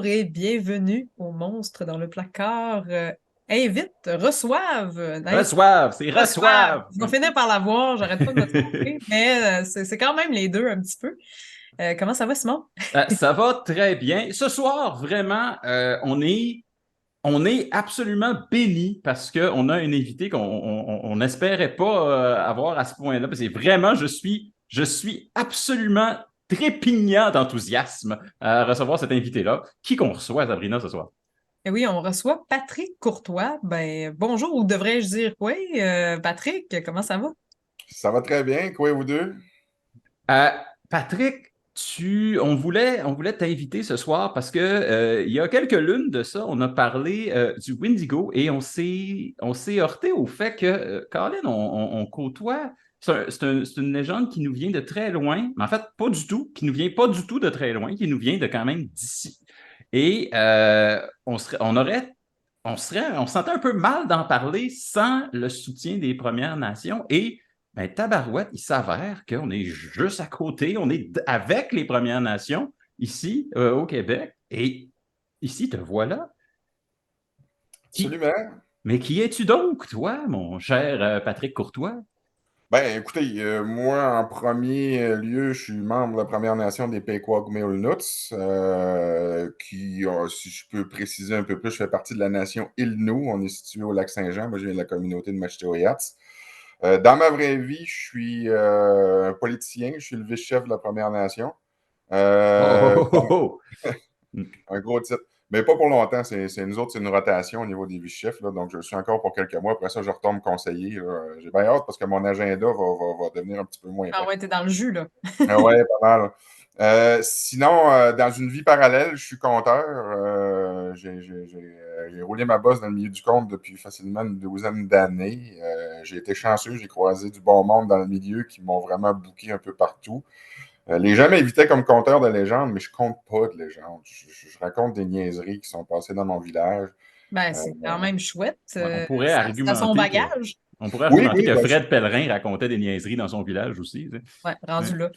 bonjour et bienvenue aux Monstres dans le placard. Reçoivent, Reçoivent, c'est reçoivent. reçoivent. Ils vont finir par l'avoir, j'arrête pas de me tromper, mais c'est quand même les deux un petit peu. Comment ça va, Simon? Ça va très bien. Ce soir, vraiment, on est absolument béni parce qu'on a un invité qu'on n'espérait pas avoir à ce point-là. Parce que vraiment, je suis absolument trépignant d'enthousiasme à recevoir cet invité-là. Qui qu'on reçoit, Sabrina, ce soir? Eh oui, on reçoit Patrick Courtois. Ben, bonjour, ou devrais-je dire quoi? Patrick, comment ça va? Ça va très bien, quoi, vous deux? Euh, Patrick, on voulait t'inviter ce soir parce que il y a quelques lunes de ça, on a parlé du Wendigo et on s'est heurté au fait que, Colin, on côtoie. C'est une légende qui nous vient de très loin, mais en fait, pas du tout, qui nous vient pas du tout de très loin, qui nous vient de quand même d'ici. Et on se sentait un peu mal d'en parler sans le soutien des Premières Nations. Et ben, tabarouette, il s'avère qu'on est juste à côté, on est avec les Premières Nations ici au Québec. Et ici, te voilà. Qui... Absolument. Mais qui es-tu donc, toi, mon cher Patrick Courtois? Ben, écoutez, moi, en premier lieu, je suis membre de la Première Nation des Pequot-Gumilnuts, qui, si je peux préciser un peu plus, je fais partie de la nation Ilnou. On est situé au Lac-Saint-Jean. Moi, je viens de la communauté de Machtéoyats. Dans ma vraie vie, je suis un politicien. Je suis le vice-chef de la Première Nation. Oh, Euh, oh, oh, oh. Un gros titre. Mais pas pour longtemps. Nous autres, c'est une rotation au niveau des vice-chefs. Donc, je suis encore pour quelques mois. Après ça, je retombe conseiller. Là. J'ai bien hâte parce que mon agenda va devenir un petit peu moins Ah plein. ouais, t'es dans le jus, là. Ah ouais, pas mal. Sinon, dans une vie parallèle, je suis compteur. J'ai roulé ma bosse dans le milieu du compte depuis facilement une douzaine d'années. J'ai été chanceux. J'ai croisé du bon monde dans le milieu qui m'ont vraiment booké un peu partout. Les gens m'invitaient comme conteur de légendes, mais je compte pas de légendes. Je raconte des niaiseries qui sont passées dans mon village. Ben, Euh, c'est quand même chouette. Ouais, on pourrait Ça a son argumenter que, bagage. on pourrait oui, argumenter oui, que ben, Fred Pellerin racontait des niaiseries dans son village aussi. Tu sais. Ouais, rendu Ouais, là.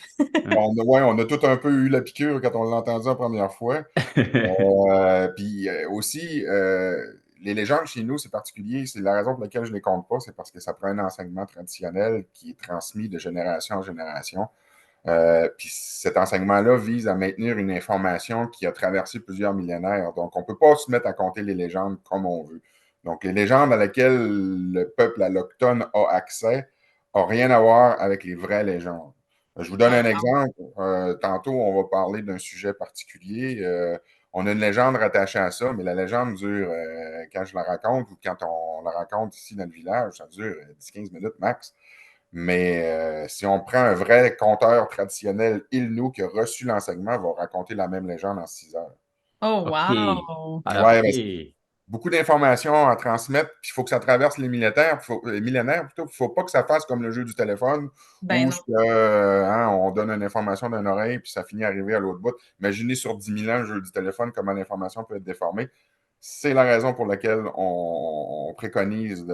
ouais. ouais, on a tout un peu eu la piqûre quand on l'a entendu la première fois. Puis aussi, les légendes chez nous, c'est particulier. C'est la raison pour laquelle je ne les compte pas, c'est parce que ça prend un enseignement traditionnel qui est transmis de génération en génération. Puis cet enseignement-là vise à maintenir une information qui a traversé plusieurs millénaires. Donc, on ne peut pas se mettre à compter les légendes comme on veut. Donc, les légendes à lesquelles le peuple alloctone a accès n'ont rien à voir avec les vraies légendes. Je vous donne Ah, un exemple. Tantôt, on va parler d'un sujet particulier. On a une légende rattachée à ça, mais la légende dure, quand je la raconte ou quand on la raconte ici dans le village, ça dure 10-15 minutes max. Mais si on prend un vrai conteur traditionnel, Ilnou, qui a reçu l'enseignement, va raconter la même légende en 6 heures. oh, OK. wow! Alors, Ouais, OK. mais beaucoup d'informations à transmettre, puis il faut que ça traverse les millénaires plutôt. Il ne faut pas que ça fasse comme le jeu du téléphone Ben où non. on donne une information d'une oreille, puis ça finit à arriver à l'autre bout. Imaginez sur 10 000 ans le jeu du téléphone, comment l'information peut être déformée. C'est la raison pour laquelle on préconise,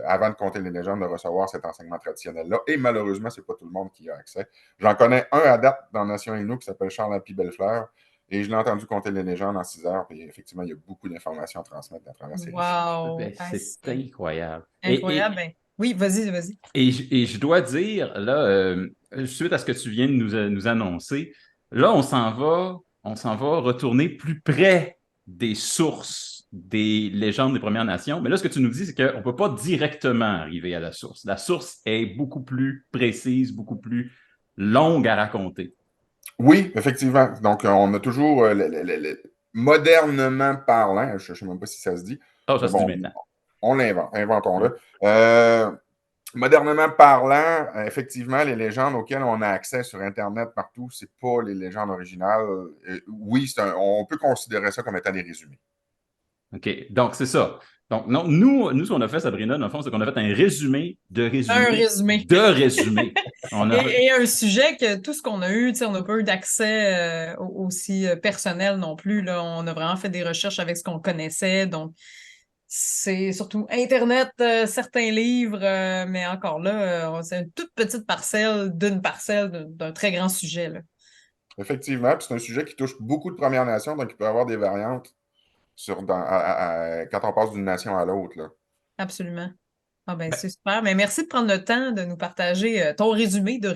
avant de compter les légendes, de recevoir cet enseignement traditionnel-là. Et malheureusement, ce n'est pas tout le monde qui y a accès. J'en connais un à date dans Nation Innu qui s'appelle Charles Happy Bellefleur. Et je l'ai entendu compter les légendes en 6 heures. Puis effectivement, il y a beaucoup d'informations à transmettre à travers ces récits. Wow! Ben, Ah, c'est c'est incroyable. incroyable. Ben, oui, vas-y, vas-y. Et je dois dire, là, suite à ce que tu viens de nous annoncer, là, on s'en va retourner plus près des sources des légendes des Premières Nations. Mais là, ce que tu nous dis, c'est qu'on ne peut pas directement arriver à la source. La source est beaucoup plus précise, beaucoup plus longue à raconter. Oui, effectivement. Donc, on a toujours, modernement parlant, je ne sais même pas si ça se dit, Oh, ça mais se dit bon, maintenant. on l'invente, Ouais. inventons-le. Modernement parlant, effectivement, les légendes auxquelles on a accès sur Internet partout, c'est pas les légendes originales. Oui, on peut considérer ça comme étant des résumés. OK. Donc, c'est ça. Donc, non, nous, ce qu'on a fait, Sabrina, dans le fond, c'est qu'on a fait un résumé de Un résumé résumé. de résumé. On a fait... Et un sujet que tout ce qu'on a eu, tu sais, on n'a pas eu d'accès aussi personnel non plus, là. On a vraiment fait des recherches avec ce qu'on connaissait. Donc, c'est surtout Internet, certains livres, mais encore là, c'est une toute petite parcelle d'une parcelle d'un très grand sujet, là. Effectivement, puis c'est un sujet qui touche beaucoup de Premières Nations, donc il peut y avoir des variantes quand on passe d'une nation à l'autre, là. Absolument. Ah ben Ben, c'est super. Mais merci de prendre le temps de nous partager ton résumé ton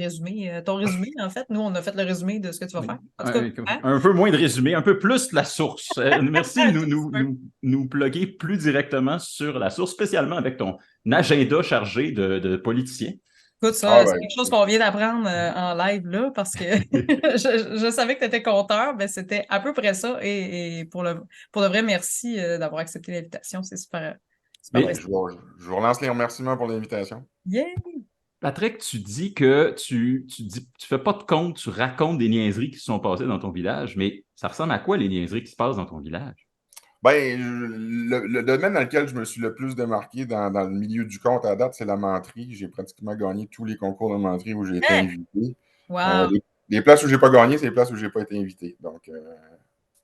résumé, en fait. Nous, on a fait le résumé de ce que tu vas faire. En tout cas, hein? un peu moins de résumé, un peu plus la source. Merci de C'est super. nous plugger plus directement sur la source, spécialement avec ton agenda chargé de politicien. Écoute, Ah ça, c'est ben, quelque chose qu'on vient d'apprendre en live là, parce que je savais que tu étais conteur, mais c'était à peu près ça. Et pour le vrai, merci d'avoir accepté l'invitation. C'est super, super Mais ben, précis. je vous relance les remerciements pour l'invitation. Yeah! Patrick, tu dis que tu fais pas de compte, tu racontes des niaiseries qui se sont passées dans ton village, mais ça ressemble à quoi les niaiseries qui se passent dans ton village? Ben, le domaine dans lequel je me suis le plus démarqué dans le milieu du conte à date, c'est la menterie. J'ai pratiquement gagné tous les concours de menterie où j'ai été Hein? invité. Wow! Les places où j'ai pas gagné, c'est les places où j'ai pas été invité. Donc,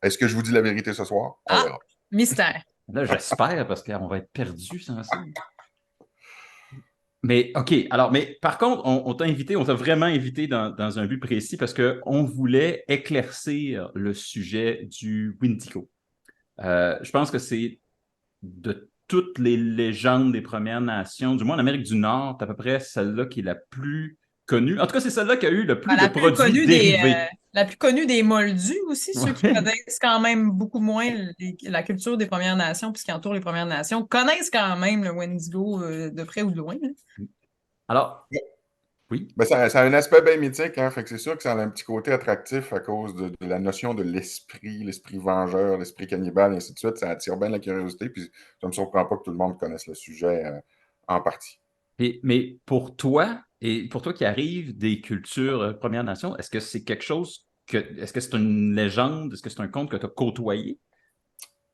est-ce que je vous dis la vérité ce soir? On Ah! verra. Mystère. Là, j'espère, parce qu'on va être perdu sans ça. Mais OK, alors, mais par contre, on t'a invité, on t'a vraiment invité dans un but précis parce qu'on voulait éclaircir le sujet du Windigo. Je pense que c'est de toutes les légendes des Premières Nations, du moins en Amérique du Nord, c'est à peu près celle-là qui est la plus connue. En tout cas, c'est celle-là qui a eu le plus Ah, de produits dérivés. la plus connue des Moldus aussi, ceux qui Ouais. connaissent quand même beaucoup moins la culture des Premières Nations, puisqu'ils entourent les Premières Nations, connaissent quand même le Wendigo de près ou de loin, là. Alors, oui. Ben, ça a un aspect bien mythique, hein, fait que c'est sûr que ça a un petit côté attractif à cause de la notion de l'esprit vengeur, l'esprit cannibale, et ainsi de suite. Ça attire bien la curiosité, puis ça ne me surprend pas que tout le monde connaisse le sujet en partie. Mais pour toi, et pour toi qui arrives des cultures Premières Nations, est-ce que c'est quelque chose est-ce que c'est une légende, est-ce que c'est un conte que tu as côtoyé?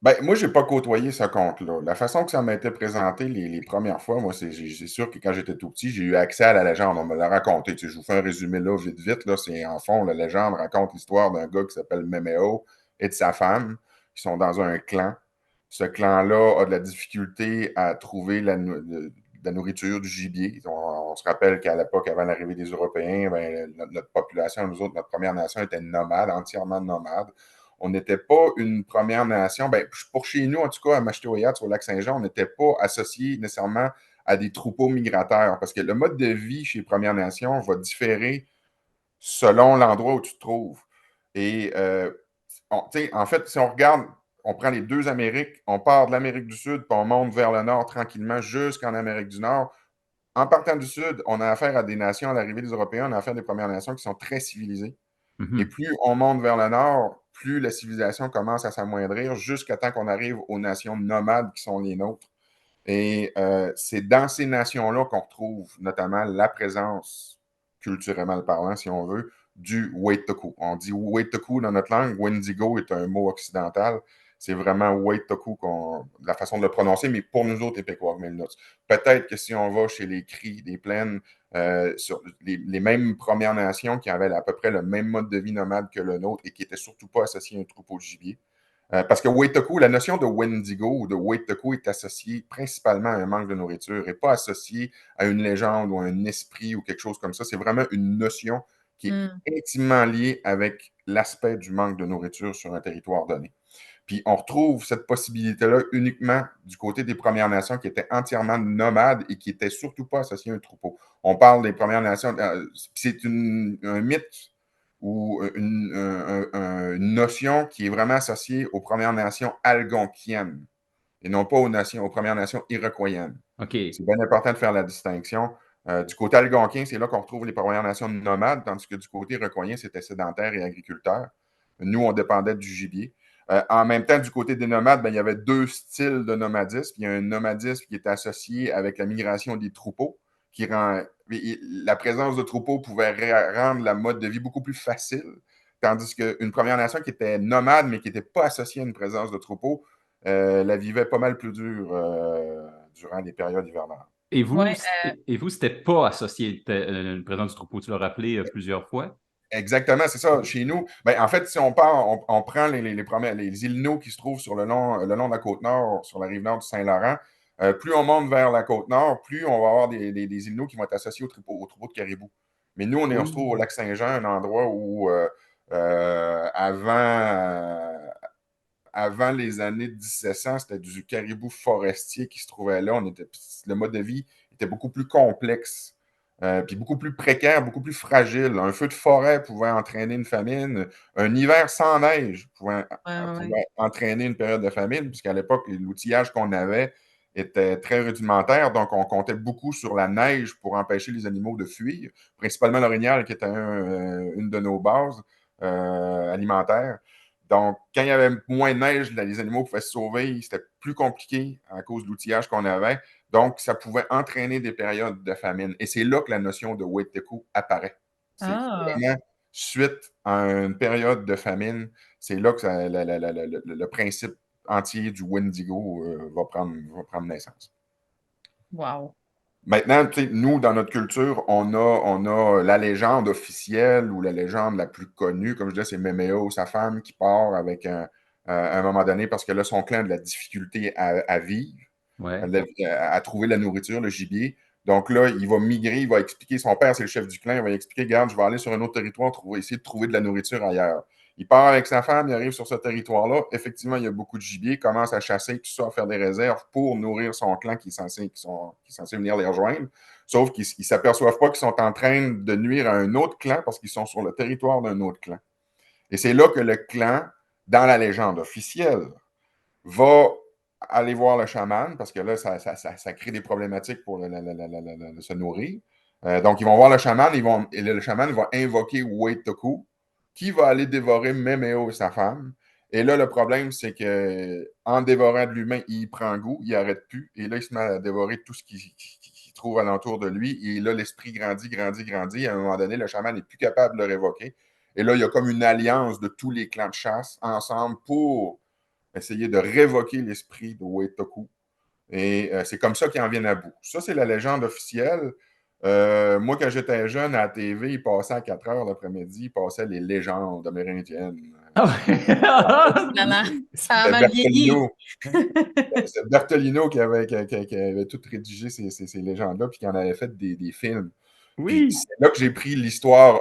Ben, moi, j'ai pas côtoyé ce conte-là. La façon que ça m'a été présenté les premières fois, moi, c'est sûr que quand j'étais tout petit, j'ai eu accès à la légende. On me l'a raconté. Tu sais, je vous fais un résumé là, vite, vite. Là, c'est en fond, la légende raconte l'histoire d'un gars qui s'appelle Memeo et de sa femme qui sont dans un clan. Ce clan-là a de la difficulté à trouver la nourriture, du gibier. On se rappelle qu'à l'époque, avant l'arrivée des Européens, ben, notre population, nous autres, notre Première Nation était nomade, entièrement nomade. On n'était pas une Première Nation. Ben, pour chez nous, en tout cas, à Machtéoyat, sur le lac Saint-Jean, on n'était pas associé nécessairement à des troupeaux migrateurs parce que le mode de vie chez Première Nation va différer selon l'endroit où tu te trouves. Et en fait, si on regarde, on prend les deux Amériques, on part de l'Amérique du Sud, puis on monte vers le nord tranquillement jusqu'en Amérique du Nord. En partant du Sud, on a affaire à des nations, à l'arrivée des Européens, on a affaire à des Premières Nations qui sont très civilisées. Et Mhm. plus on monte vers le nord, plus la civilisation commence à s'amoindrir jusqu'à temps qu'on arrive aux nations nomades qui sont les nôtres. Et c'est dans ces nations-là qu'on retrouve notamment la présence, culturellement parlant, si on veut, du Wait-Toku. On dit Wait-Toku dans notre langue. Wendigo est un mot occidental. C'est vraiment Wait-Toku, la façon de le prononcer, mais pour nous autres, les Péquois, peut-être que si on va chez les Cris des plaines, sur les mêmes Premières Nations qui avaient à peu près le même mode de vie nomade que le nôtre et qui n'étaient surtout pas associés à un troupeau de gibier, parce que Waitoku, la notion de Wendigo ou de Waitoku est associée principalement à un manque de nourriture et pas associée à une légende ou à un esprit ou quelque chose comme ça. C'est vraiment une notion qui Hmm. est intimement liée avec l'aspect du manque de nourriture sur un territoire donné. Puis on retrouve cette possibilité-là uniquement du côté des Premières Nations qui étaient entièrement nomades et qui n'étaient surtout pas associées à un troupeau. On parle des Premières Nations, c'est un mythe ou une notion qui est vraiment associée aux Premières Nations algonquiennes et non pas aux Premières Nations iroquoiennes. OK. C'est bien important de faire la distinction. Du côté algonquin, c'est là qu'on retrouve les Premières Nations nomades, tandis que du côté iroquoien, c'était sédentaire et agriculteur. Nous, on dépendait du gibier. En même temps, du côté des nomades, ben, il y avait deux styles de nomadisme. Il y a un nomadisme qui était associé avec la migration des troupeaux, qui rend la présence de troupeaux pouvait rendre la mode de vie beaucoup plus facile, tandis qu'une Première Nation qui était nomade, mais qui n'était pas associée à une présence de troupeaux, la vivait pas mal plus dure durant les périodes hivernales. Ouais, Et vous, c'était pas associé une présence du troupeau, tu l'as rappelé plusieurs fois. Exactement, c'est ça. Chez nous, ben, en fait, si on part, on prend les îles Naux qui se trouvent sur le long de la côte nord, sur la rive nord du Saint-Laurent. Plus on monte vers la côte nord, plus on va avoir des îles Naux qui vont être associés au troupeau de caribou. Mais nous, on se trouve au Oh. lac Saint-Jean, un endroit où Avant les années 1700, c'était du caribou forestier qui se trouvait là. Le mode de vie était beaucoup plus complexe, puis beaucoup plus précaire, beaucoup plus fragile. Un feu de forêt pouvait entraîner une famine. Un hiver sans neige Ouais. pouvait entraîner une période de famine, puisqu'à l'époque, l'outillage qu'on avait était très rudimentaire, donc on comptait beaucoup sur la neige pour empêcher les animaux de fuir, principalement l'orignal, qui était une de nos bases alimentaires. Donc, quand il y avait moins de neige, les animaux pouvaient se sauver. C'était plus compliqué à cause de l'outillage qu'on avait. Donc, ça pouvait entraîner des périodes de famine. Et c'est là que la notion de Wet'teku apparaît. C'est Ah, vraiment suite à une période de famine. C'est là que le principe entier du Wendigo va prendre naissance. wow. Maintenant, nous, dans notre culture, on a la légende officielle ou la légende la plus connue, comme je disais, c'est Méméo, sa femme, qui part avec à un moment donné, parce que là, son clan a de la difficulté à vivre, Ouais. à trouver la nourriture, le gibier. Donc là, il va migrer, il va expliquer, son père, c'est le chef du clan, il va expliquer, regarde, je vais aller sur un autre territoire, essayer de trouver de la nourriture ailleurs. Il part avec sa femme, il arrive sur ce territoire-là. Effectivement, il y a beaucoup de gibier, il commence à chasser, tout ça, à faire des réserves pour nourrir son clan qui est censé venir les rejoindre. Sauf qu'ils ne s'aperçoivent pas qu'ils sont en train de nuire à un autre clan parce qu'ils sont sur le territoire d'un autre clan. Et c'est là que le clan, dans la légende officielle, va aller voir le chaman parce que là, ça crée des problématiques pour se nourrir. Donc, ils vont voir le chaman et le chaman va invoquer Wet'teku qui va aller dévorer Méméo et sa femme. Et là, le problème, c'est qu'en dévorant de l'humain, il prend goût, il n'arrête plus. Et là, il se met à dévorer tout ce qu'il trouve alentour de lui. Et là, l'esprit grandit, grandit, grandit. Et à un moment donné, le chaman n'est plus capable de le révoquer. Et là, il y a comme une alliance de tous les clans de chasse ensemble pour essayer de révoquer l'esprit de Wet'teku. Et c'est comme ça qu'ils en viennent à bout. Ça, c'est la légende officielle. Moi, quand j'étais jeune, à la TV, il passait à 4 heures l'après-midi, il passait les légendes amérindiennes. Ah ouais. Finalement, ça a C'était mal vieilli. Bertolino. C'est Bertolino qui avait tout rédigé ces légendes-là, puis qui en avait fait des films. Puis Oui. c'est là que j'ai pris l'histoire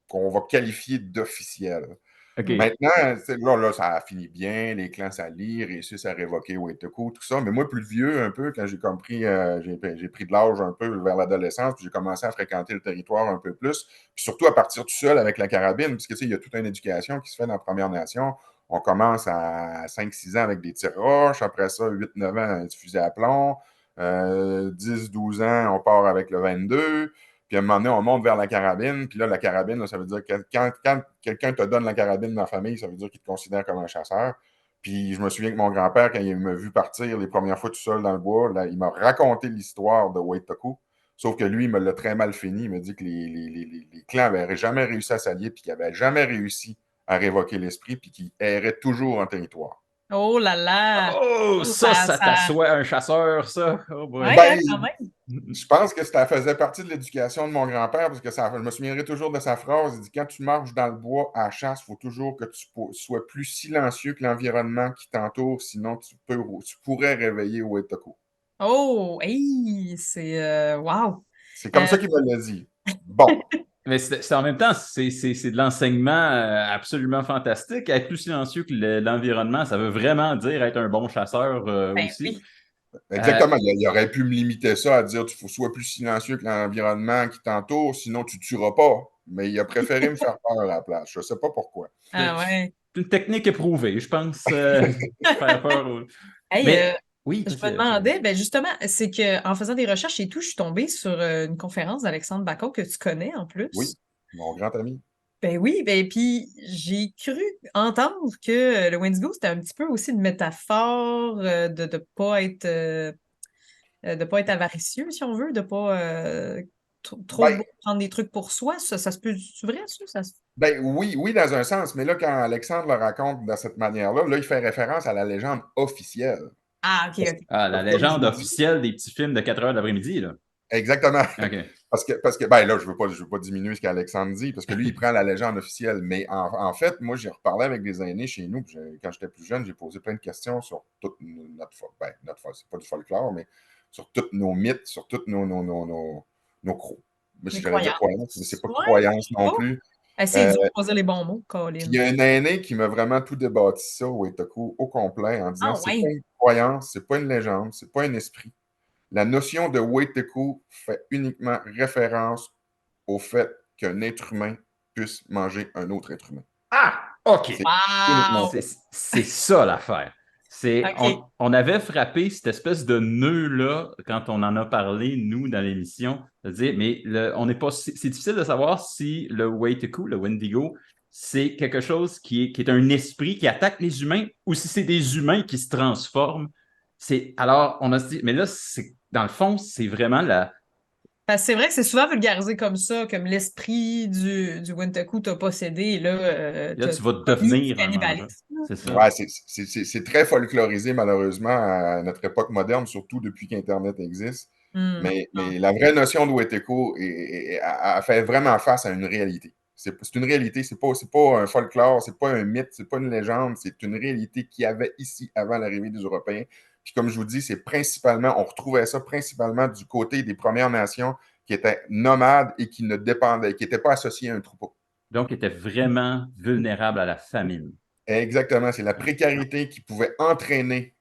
qu'on va qualifier d'officielle. OK. Maintenant, là, ça a fini bien, les clans s'allient, réussissent à révoquer Wet'teku, tout ça. Mais moi, plus vieux un peu, quand j'ai compris, j'ai pris de l'âge un peu vers l'adolescence, puis j'ai commencé à fréquenter le territoire un peu plus, puis surtout à partir tout seul avec la carabine, parce que il y a toute une éducation qui se fait dans la Première Nation. On commence à 5-6 ans avec des tirs roches, après ça, 8-9 ans, du fusil à plomb, 10-12 ans, on part avec le 22. Puis à un moment donné, on monte vers la carabine. Puis là, la carabine, là, ça veut dire que quand quelqu'un te donne la carabine dans la famille, ça veut dire qu'il te considère comme un chasseur. Puis je me souviens que mon grand-père, quand il m'a vu partir les premières fois tout seul dans le bois, là, il m'a raconté l'histoire de Wet'teku. Sauf que lui, il me l'a très mal fini. Il m'a dit que les clans n'avaient jamais réussi à s'allier, puis qu'ils n'avaient jamais réussi à révoquer l'esprit, puis qu'ils erraient toujours en territoire. Oh là là! Oh, Oh, ça t'assoit un chasseur, ça. Oh boy. Ouais, hein, Ben, quand même. je pense que ça faisait partie de l'éducation de mon grand-père, parce que je me souviendrai toujours de sa phrase. Il dit, quand tu marches dans le bois à la chasse, il faut toujours que tu sois plus silencieux que l'environnement qui t'entoure, sinon tu pourrais réveiller Wet'teku. Oh, hey, c'est wow. C'est comme ça qu'il me l'a dit. Bon, Mais en même temps, c'est de l'enseignement absolument fantastique. Être plus silencieux que l'environnement, ça veut vraiment dire être un bon chasseur Ben aussi. oui. exactement. Il aurait pu me limiter ça à dire, tu sois plus silencieux que l'environnement qui t'entoure, sinon tu ne tueras pas. Mais il a préféré me faire peur à la place. Je ne sais pas pourquoi. Ah ouais. C'est une technique éprouvée, je pense. Faire peur. Hey, Mais oui, je me demandais, ben justement, c'est qu'en faisant des recherches et tout, je suis tombée sur une conférence d'Alexandre Bacot que tu connais en Oui, plus. mon grand ami. Ben oui, ben puis j'ai cru entendre que le Wendigo, c'était un petit peu aussi une métaphore de ne pas être de pas être avaricieux, si on veut, de pas trop Ben, prendre des trucs pour soi. Ça se peut, c'est vrai, ça? Ben oui, oui, dans un sens, mais là, quand Alexandre le raconte de cette manière-là, là, il fait référence à la légende officielle. Ah, ok, Parce, ok. Ah, la comme je légende vous dis, officielle des petits films de 4 heures de l'après-midi, là. exactement. OK. Parce que ben là, je veux pas diminuer ce qu'Alexandre dit, parce que lui, il prend la légende officielle. Mais en fait, moi, j'ai reparlé avec des aînés chez nous, puis quand j'étais plus jeune, j'ai posé plein de questions sur toute c'est pas du folklore, mais sur tous nos mythes, sur toutes nos Les j'allais dire croyances, mais croyances. c'est pas Ouais. croyances non Oh, plus. Assez dur de choisir les bons mots, Puis Colin. il y a un aîné qui m'a vraiment tout débattu ça, Waytaku, au complet, en disant Ah c'est pas ouais. une croyance, c'est pas une légende, c'est pas un esprit. La notion de Waytaku fait uniquement référence au fait qu'un être humain puisse manger un autre être humain. Ah, OK. C'est uniquement ça. Wow! C'est ça l'affaire. OK. On avait frappé cette espèce de nœud-là quand on en a parlé, nous, dans l'émission. C'est-à-dire, mais on n'est pas. C'est difficile de savoir si le Waytaku, le Wendigo, c'est quelque chose qui est un esprit qui attaque les humains ou si c'est des humains qui se transforment. Alors, on a dit, mais là, dans le fond, c'est vraiment la. Parce que c'est vrai que c'est souvent vulgarisé comme ça, comme l'esprit du Wentaku t'a possédé, et là, Là, t'as tu vas commis du devenir un mangeur. cannibalisme. C'est ça. Ouais, c'est très folklorisé, malheureusement, à notre époque moderne, surtout depuis qu'Internet existe. Hmm. Mais la vraie notion de Weteko a fait vraiment face à une réalité. C'est une réalité, c'est pas un folklore, c'est pas un mythe, c'est pas une légende, c'est une réalité qu'il y avait ici avant l'arrivée des Européens. Puis comme je vous dis, c'est principalement, on retrouvait ça principalement du côté des Premières Nations qui étaient nomades et qui ne dépendaient, qui n'étaient pas associés à un troupeau. Donc, il était vraiment vulnérable à la famine. Exactement, c'est la précarité qui pouvait entraîner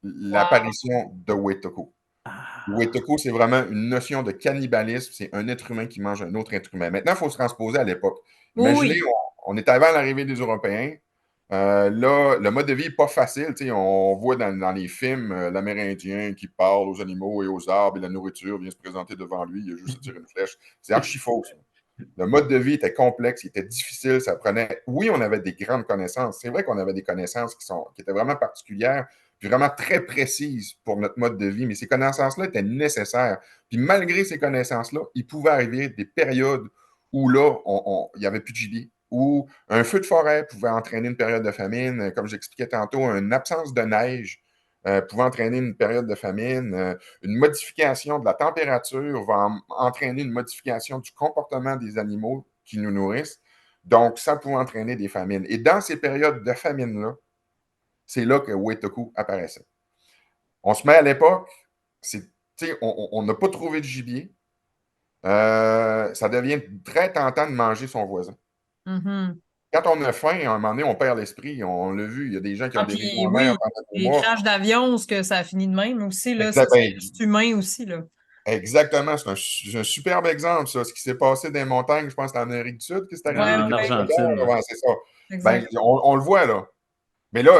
Wow. l'apparition de Wetoko. Ah. Wetoko, c'est vraiment une notion de cannibalisme. C'est un être humain qui mange un autre être humain. Maintenant, il faut se transposer à l'époque. Imaginez, Oui. on est avant l'arrivée des Européens. Là, le mode de vie n'est pas facile. On voit dans les films l'Amérindien qui parle aux animaux et aux arbres et la nourriture vient se présenter devant lui. Il a juste à tirer une flèche. C'est archi faux, ça. Le mode de vie était complexe, il était difficile, ça prenait. Oui, on avait des grandes connaissances. C'est vrai qu'on avait des connaissances qui étaient vraiment particulières, puis vraiment très précises pour notre mode de vie, mais ces connaissances-là étaient nécessaires. Puis malgré ces connaissances-là, il pouvait arriver des périodes où là, il n'y avait plus de gibier, où un feu de forêt pouvait entraîner une période de famine, comme j'expliquais tantôt, une absence de neige pouvait entraîner une période de famine. Une modification de la température va entraîner une modification du comportement des animaux qui nous nourrissent. Donc, ça peut entraîner des famines. Et dans ces périodes de famine-là, c'est là que Wetoko apparaissait. On se met à l'époque, on n'a pas trouvé de gibier. Ça devient très tentant de manger son voisin. Mhm. Quand on a faim, à un moment donné, on perd l'esprit. On l'a vu, il y a des gens qui ont Ah, des puis réseaux mères oui, pendant des les mois. crashs d'avion, ce que ça a fini de même aussi, là, ça, c'est Ben, juste humain aussi, là. exactement, c'est un superbe exemple, ça. Ce qui s'est passé dans les montagnes, je pense que c'est en Amérique du Sud que c'est arrivé, Ouais, les En ouais, Argentine, Galapagos. ouais. Ouais, c'est ça. Ben, exact. on le voit, là. Mais là,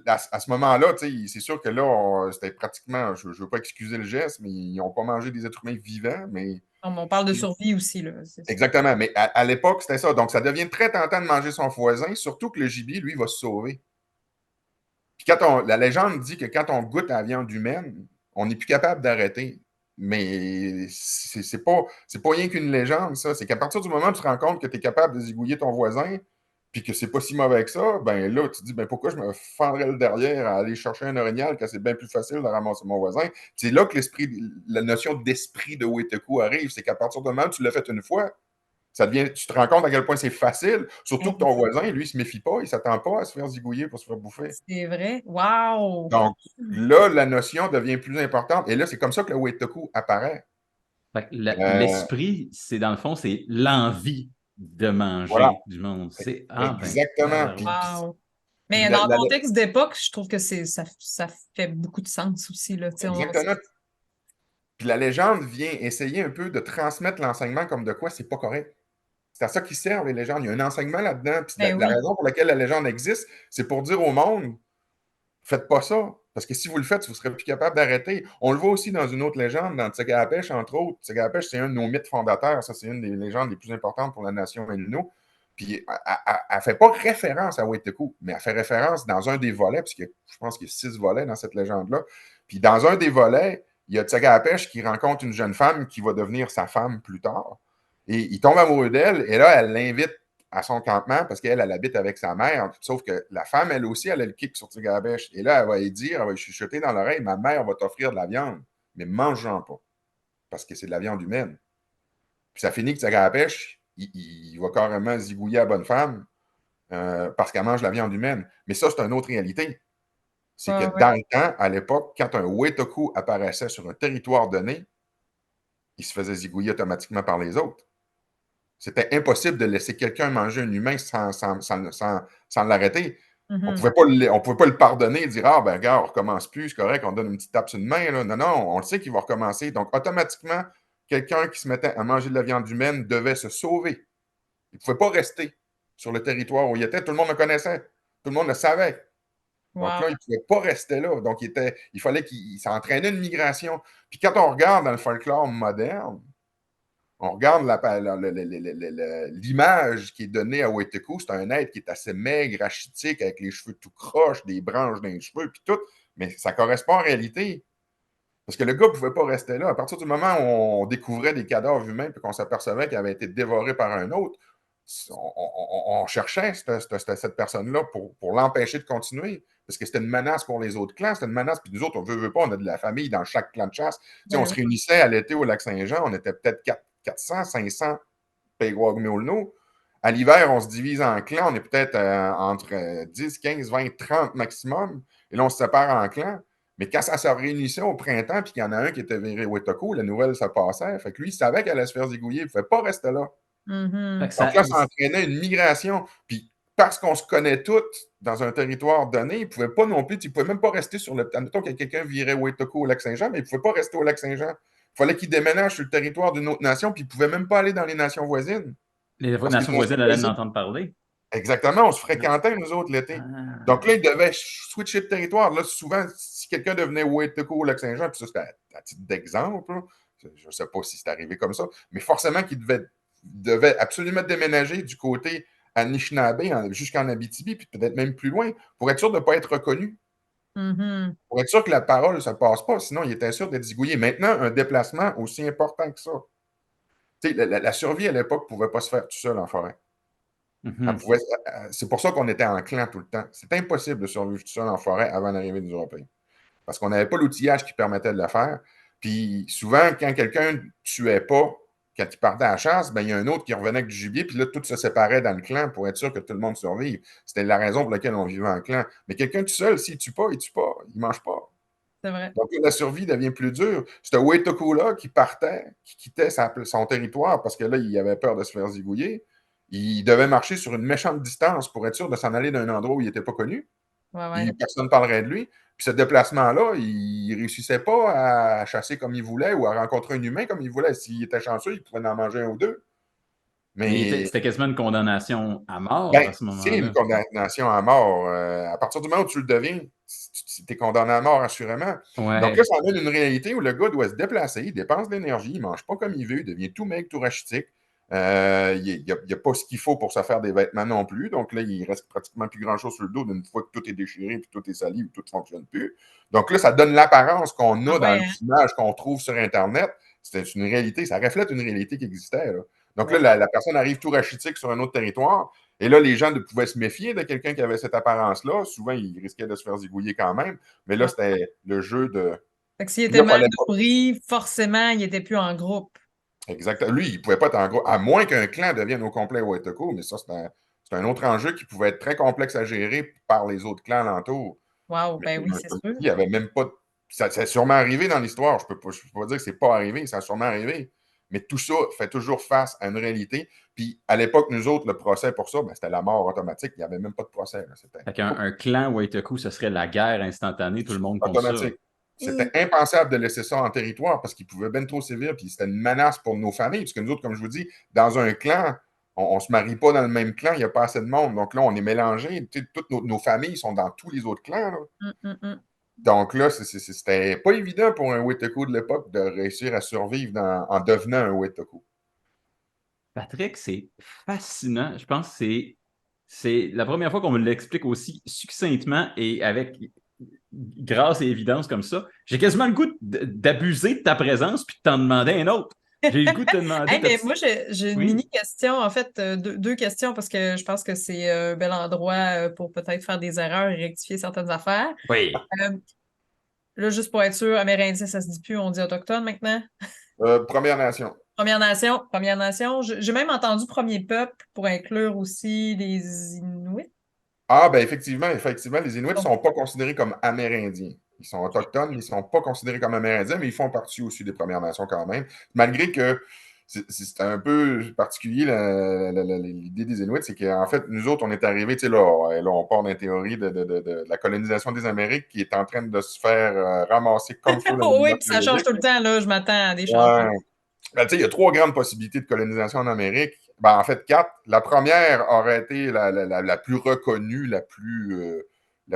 à ce moment-là, c'est sûr que là, c'était pratiquement, je ne veux pas excuser le geste, mais ils n'ont pas mangé des êtres humains vivants, mais On parle de survie aussi, là. exactement. Mais à l'époque, c'était ça. Donc, ça devient très tentant de manger son voisin, surtout que le gibier, lui, va se sauver. Puis la légende dit que quand on goûte à la viande humaine, on n'est plus capable d'arrêter. Mais c'est pas rien qu'une légende, ça. C'est qu'à partir du moment où tu te rends compte que tu es capable de zigouiller ton voisin, puis que c'est pas si mauvais que ça, ben là, tu te dis, ben pourquoi je me fendrais le derrière à aller chercher un orignal quand c'est bien plus facile de ramasser mon voisin? C'est là que la notion d'esprit de Weteko arrive. C'est qu'à partir du moment où tu l'as fait une fois, tu te rends compte à quel point c'est facile, surtout que ton voisin, lui, il se méfie pas, il s'attend pas à se faire zigouiller pour se faire bouffer. C'est vrai. Wow! Donc, là, la notion devient plus importante. Et là, c'est comme ça que le Wetoko apparaît. Fait que Euh, l'esprit, c'est dans le fond, c'est l'envie de voilà, manger du monde. C'est, ah ben, exactement. tabarouette. Wow! Mais dans le contexte d'époque, je trouve que ça fait beaucoup de sens aussi, là. Tu sais, Exactement. Puis la légende vient essayer un peu de transmettre l'enseignement comme de quoi c'est pas correct. C'est à ça qu'ils servent, les légendes. Il y a un enseignement là-dedans. Puis ben la oui. raison pour laquelle la légende existe, c'est pour dire au monde, faites pas ça. Parce que si vous le faites, vous ne serez plus capable d'arrêter. On le voit aussi dans une autre légende, dans Tsegapèche, entre autres. Tsegapèche, c'est un de nos mythes fondateurs. Ça, c'est une des légendes les plus importantes pour la nation Inuit. Puis, elle ne fait pas référence à Weteko, mais elle fait référence dans un des volets, puisque je pense qu'il y a 6 volets dans cette légende-là. Puis, dans un des volets, il y a Tsegapèche qui rencontre une jeune femme qui va devenir sa femme plus tard. Et il tombe amoureux d'elle, et là, elle l'invite à son campement parce qu'elle, elle habite avec sa mère. Sauf que la femme, elle aussi, elle a le kick sur Tigabèche. Et là, elle va lui dire, elle va lui chuchoter dans l'oreille, ma mère va t'offrir de la viande, mais mange-en pas, parce que c'est de la viande humaine. Puis ça finit que Tigabèche, il va carrément zigouiller la bonne femme parce qu'elle mange de la viande humaine. Mais ça, c'est une autre réalité. C'est que Ouais, ouais. dans le temps, à l'époque, quand un Wetoku apparaissait sur un territoire donné, il se faisait zigouiller automatiquement par les autres. C'était impossible de laisser quelqu'un manger un humain sans l'arrêter. On Mhm. ne pouvait pas le pardonner et dire, ah, ben, gars, on recommence plus, c'est correct, on donne une petite tape sur une main. Là. Non, non, on le sait qu'il va recommencer. Donc, automatiquement, quelqu'un qui se mettait à manger de la viande humaine devait se sauver. Il ne pouvait pas rester sur le territoire où il était. Tout le monde le connaissait. Tout le monde le savait. Donc Wow. là, il ne pouvait pas rester là. Donc, il fallait qu'il s'entraînait une migration. Puis quand on regarde dans le folklore moderne, on regarde l'image qui est donnée à Weteko, c'est un être qui est assez maigre, rachitique, avec les cheveux tout croches, des branches dans les cheveux, puis tout. Mais ça correspond en réalité. Parce que le gars ne pouvait pas rester là. À partir du moment où on découvrait des cadavres humains et qu'on s'apercevait qu'il avait été dévoré par un autre, on cherchait cette personne-là pour l'empêcher de continuer. Parce que c'était une menace pour les autres clans, c'était une menace. Puis nous autres, on veut pas, on a de la famille dans chaque clan de chasse. Tu sais, on Ben se oui. réunissait à l'été au lac Saint-Jean, on était peut-être 400, 500 Peguagmiolno. À l'hiver, on se divise en clans, on est peut-être entre 10, 15, 20, 30 maximum. Et là, on se sépare en clans. Mais quand ça se réunissait au printemps, puis qu'il y en a un qui était viré Wetoko, la nouvelle, ça passait. Fait que lui, il savait qu'elle allait se faire zigouiller. Il ne pouvait pas rester là. Mhm. Fait que Donc ça, là, ça entraînait une migration. Puis parce qu'on se connaît toutes dans un territoire donné, il ne pouvait pas non plus, il ne pouvait même pas rester sur le. Admettons que quelqu'un virait Wetoko au lac Saint-Jean, mais il ne pouvait pas rester au lac Saint-Jean. Il fallait qu'il déménage sur le territoire d'une autre nation, puis il ne pouvait même pas aller dans les nations voisines. les Parce que les nations nations voisines allaient en voisines, entendre parler. exactement, on se fréquentait, nous autres, l'été. Donc là, Ah. il devait switcher de territoire. Là, souvent, si quelqu'un devenait Wetoko au lac Saint-Jean, puis ça, c'était à titre d'exemple, là, je ne sais pas si c'est arrivé comme ça, mais forcément qu'il devait absolument déménager du côté Anishinaabe jusqu'en Abitibi, puis peut-être même plus loin, pour être sûr de ne pas être reconnu. Mhm. Pour être sûr que la parole ne passe pas, sinon il était sûr d'être zigouillé. Maintenant, un déplacement aussi important que ça. Tu sais, la survie à l'époque ne pouvait pas se faire tout seul en forêt. Mhm. C'est pour ça qu'on était en clan tout le temps. C'est impossible de survivre tout seul en forêt avant l'arrivée des Européens. Parce qu'on n'avait pas l'outillage qui permettait de le faire. Puis souvent, quand quelqu'un ne tuait pas, quand il partait à la chasse, ben, il y a un autre qui revenait avec du gibier, puis là, tout se séparait dans le clan pour être sûr que tout le monde survive. C'était la raison pour laquelle on vivait en clan. Mais quelqu'un tout seul, s'il ne tue pas, il ne tue pas, il ne mange pas. C'est vrai. Donc, la survie devient plus dure. C'était Wetoko-là qui partait, qui quittait son territoire parce que là, il avait peur de se faire zigouiller. Il devait marcher sur une méchante distance pour être sûr de s'en aller d'un endroit où il n'était pas connu. Ouais, ouais. Puis personne ne parlerait de lui. Puis ce déplacement-là, il ne réussissait pas à chasser comme il voulait ou à rencontrer un humain comme il voulait. S'il était chanceux, il pouvait en manger un ou deux. Mais C'était quasiment une condamnation à mort ben, à ce c'est une moment-là. condamnation à mort. À partir du moment où tu le deviens, tu es condamné à mort, assurément. Donc là, Ouais. ça amène une réalité où le gars doit se déplacer, il dépense de l'énergie, il ne mange pas comme il veut, il devient tout maigre, tout rachitique. Il n'y a pas ce qu'il faut pour se faire des vêtements non plus. Donc là, il reste pratiquement plus grand-chose sur le dos d'une fois que tout est déchiré, puis tout est sali, ou tout ne fonctionne plus. Donc là, ça donne l'apparence qu'on Ah a dans ouais, hein? l'image qu'on trouve sur Internet. C'est une réalité, ça reflète une réalité qui existait. Là. Donc là, Ouais. la personne arrive tout rachitique sur un autre territoire. Et là, les gens pouvaient se méfier de quelqu'un qui avait cette apparence-là. Souvent, ils risquaient de se faire zigouiller quand même. Mais là, Ouais. c'était le jeu de. Fait que s'il Puis était là, il mal fallait pas. nourri, forcément, il était plus en groupe. Exactement. Lui, il ne pouvait pas être en gros. À moins qu'un clan devienne au complet Weteko, mais ça, c'est un autre enjeu qui pouvait être très complexe à gérer par les autres clans alentours. Wow, Mais ben oui, comme c'est je sûr. dis, il n'y avait même pas. Ça a sûrement arrivé dans l'histoire. Je ne peux pas dire que ce n'est pas arrivé. Ça a sûrement arrivé. Mais tout ça fait toujours face à une réalité. Puis à l'époque, nous autres, le procès pour ça, ben, c'était la mort automatique. Il n'y avait même pas de procès. C'était Fait qu'un un clan Waitaku, ce serait la guerre instantanée, tout le monde contre ça. automatique. C'était impensable de laisser ça en territoire parce qu'ils pouvaient bien trop sévir. Puis c'était une menace pour nos familles. Parce que nous autres, comme je vous dis, dans un clan, on ne se marie pas dans le même clan. Il n'y a pas assez de monde. Donc là, on est mélangés. Toutes nos familles sont dans tous les autres clans. Là. Hum, hum, hum. Donc là, c'était pas évident pour un Weteko de l'époque de réussir à survivre en devenant un Weteko. Patrick, c'est fascinant. Je pense que c'est la première fois qu'on me l'explique aussi succinctement et avec grâce et évidence comme ça. J'ai quasiment le goût d'abuser de ta présence puis de t'en demander un autre. J'ai le goût de te demander. Hey, mais moi, j'ai une Oui. mini question, en fait, deux questions, parce que je pense que c'est un bel endroit pour peut-être faire des erreurs et rectifier certaines affaires. Oui. Euh, Là, juste pour être sûr, Amérindien, ça se dit plus, on dit autochtone maintenant. Première Nation. Première Nation, Première Nation. J'ai même entendu premier peuple pour inclure aussi les Inuits. Ah, ben effectivement, les Inuits ne Donc, sont pas considérés comme Amérindiens. Ils sont autochtones, mais ils ne sont pas considérés comme Amérindiens, mais ils font partie aussi des Premières Nations quand même. Malgré que c'est un peu particulier l'idée des Inuits, c'est qu'en fait, nous autres, on est arrivés, tu sais, là, on part d'une théorie de la colonisation des Amériques qui est en train de se faire ramasser comme feu dans Oui, l'univers puis ça change périodique. tout le temps, là. Je m'attends à des changements. Ouais. Ben, tu sais, il y a 3 grandes possibilités de colonisation en Amérique. Ben, en fait, 4. La première aurait été la plus reconnue, la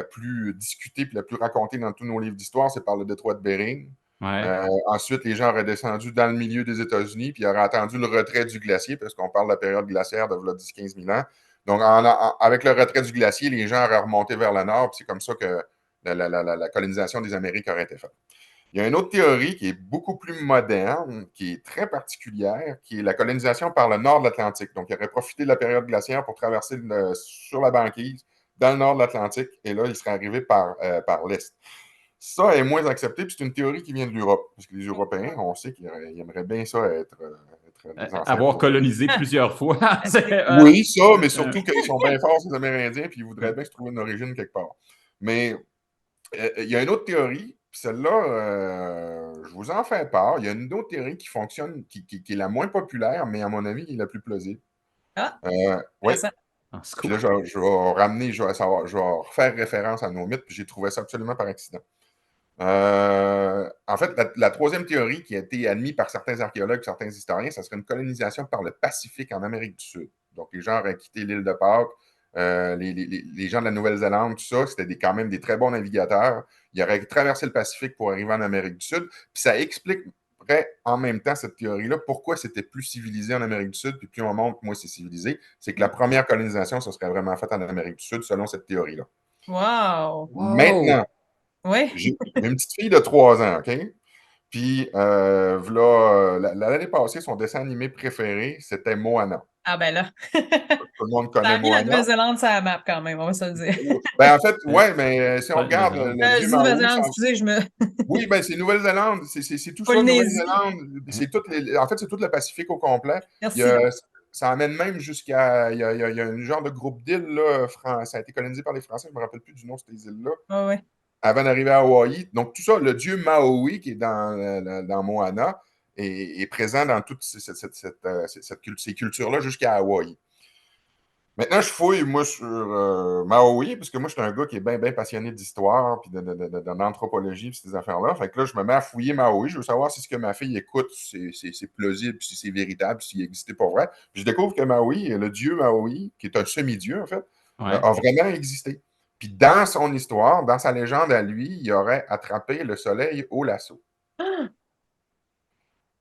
plus discutée puis la plus racontée dans tous nos livres d'histoire, c'est par le détroit de Bering. Ouais. Ensuite, les gens auraient descendu dans le milieu des États-Unis puis auraient attendu le retrait du glacier, parce qu'on parle de la période glaciaire de 10-15 000 ans. Donc, avec le retrait du glacier, les gens auraient remonté vers le nord, puis c'est comme ça que la colonisation des Amériques aurait été faite. Il y a une autre théorie qui est beaucoup plus moderne, qui est très particulière, qui est la colonisation par le nord de l'Atlantique. Donc, il aurait profité de la période glaciaire pour traverser sur la banquise dans le nord de l'Atlantique, et là, il serait arrivé par l'est. Ça est moins accepté, puis c'est une théorie qui vient de l'Europe, parce que les Européens, on sait qu'ils aimeraient bien ça être des Avoir ancêtres. colonisé plusieurs fois. Oui, ça, mais surtout qu'ils sont bien forts, ces Amérindiens, puis ils voudraient bien se trouver une origine quelque part. Mais il y a une autre théorie, puis celle-là, je vous en fais part. Il y a une autre théorie qui fonctionne, qui est la moins populaire, mais à mon avis, qui est la plus plausible. Ah, Oui. intéressant. Puis là, je vais ramener, je vais refaire référence à nos mythes, puis j'ai trouvé ça absolument par accident. En fait, la troisième théorie qui a été admise par certains archéologues, certains historiens, ça serait une colonisation par le Pacifique en Amérique du Sud. Donc, les gens auraient quitté l'île de Pâques, les gens de la Nouvelle-Zélande, tout ça, c'était quand même des très bons navigateurs. Ils auraient traversé le Pacifique pour arriver en Amérique du Sud. Puis ça expliquerait en même temps, cette théorie-là, pourquoi c'était plus civilisé en Amérique du Sud, puis plus on monte, moins c'est civilisé. C'est que la première colonisation, ça serait vraiment faite en Amérique du Sud, selon cette théorie-là. Wow. Wow! Maintenant, Oui. j'ai une petite fille de 3 ans, OK? Puis, l'année passée, son dessin animé préféré, c'était Moana. Ah ben là. Tout le monde Ça connaît a mis la Moana. Nouvelle-Zélande sur la map quand même, on va se le dire. Ben, en fait, Euh, ouais, mais si on Pas de regarde légende. le Je vieux dis Maui, Nouvelle-Zélande, excusez, je me. oui, ben c'est Nouvelle-Zélande, c'est tout ça, Polynésie. Nouvelle-Zélande. En fait, c'est tout le Pacifique au complet. Il y Merci. a- Ça amène même jusqu'à. Il y a un genre de groupe d'îles, là, ça a été colonisé par les Français, je ne me rappelle plus du nom de ces îles-là, Ah ouais. avant d'arriver à Hawaï. Donc, tout ça, le dieu Maui, qui est dans Moana, est présent dans toutes ces cultures-là jusqu'à Hawaï. Maintenant, je fouille, moi, sur Maui, parce que moi, je suis un gars qui est bien passionné d'histoire, puis d'anthropologie, puis ces affaires-là. Fait que là, je me mets à fouiller Maui. Je veux savoir si ce que ma fille écoute, c'est plausible, si c'est véritable, s'il existait pour vrai. Puis je découvre que Maui, le dieu Maui, qui est un semi-dieu, en fait, Ouais. a vraiment existé. Puis dans son histoire, dans sa légende à lui, il aurait attrapé le soleil au lasso. Ah,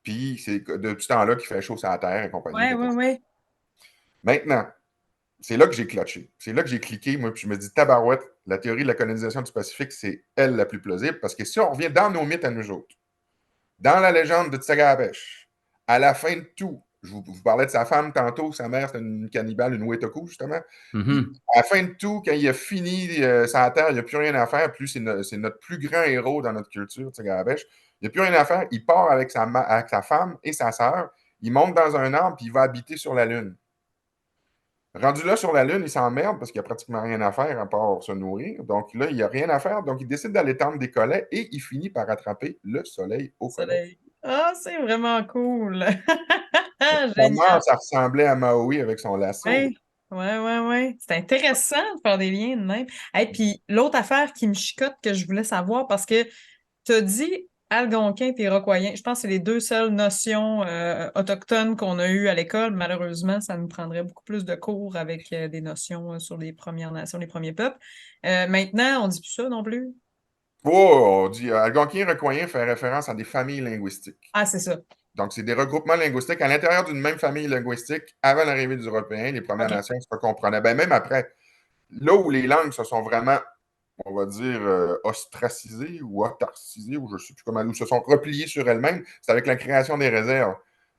Puis c'est depuis ce temps-là qu'il fait chaud sur la terre et compagnie. ouais, ouais, ouais. Maintenant, c'est là que j'ai clutché. C'est là que j'ai cliqué, moi, puis je me dis, tabarouette, la théorie de la colonisation du Pacifique, c'est elle la plus plausible, parce que si on revient dans nos mythes à nous autres, dans la légende de Tsagabesh, à la fin de tout, je vous parlais de sa femme tantôt, sa mère, c'était une cannibale, une Wetoku, justement. Mhm. À la fin de tout, quand il a fini sa terre, il n'y a plus rien à faire, plus c'est notre plus grand héros dans notre culture, Tsagabesh. Il n'y a plus rien à faire, il part avec sa femme et sa sœur, il monte dans un arbre, puis il va habiter sur la Lune. Rendu là sur la Lune, il s'emmerde parce qu'il n'y a pratiquement rien à faire à part se nourrir. Donc là, il n'y a rien à faire. Donc il décide d'aller tendre des collets et il finit par attraper le soleil au collet. Soleil. Ah, c'est vraiment cool. Comment Génial. ça ressemblait à Maui avec son lasso? Ouais, ouais, ouais, ouais. C'est intéressant de faire des liens de même. Et puis, l'autre affaire qui me chicote que je voulais savoir, parce que tu as dit Algonquin et Iroquoien. Je pense que c'est les deux seules notions autochtones qu'on a eues à l'école. Malheureusement, ça nous prendrait beaucoup plus de cours avec des notions sur les Premières Nations, les premiers peuples. Maintenant, on dit plus ça non plus. Oh, on dit Algonquin Iroquoien fait référence à des familles linguistiques. Ah, c'est ça. Donc, c'est des regroupements linguistiques à l'intérieur d'une même famille linguistique. Avant l'arrivée des Européens, les Premières OK. Nations se comprenaient. Ben, même après, là où les langues se sont vraiment, on va dire, ostracisées ou autarcisées, ou je ne sais plus comment, ou se sont repliées sur elles-mêmes, c'est avec la création des réserves.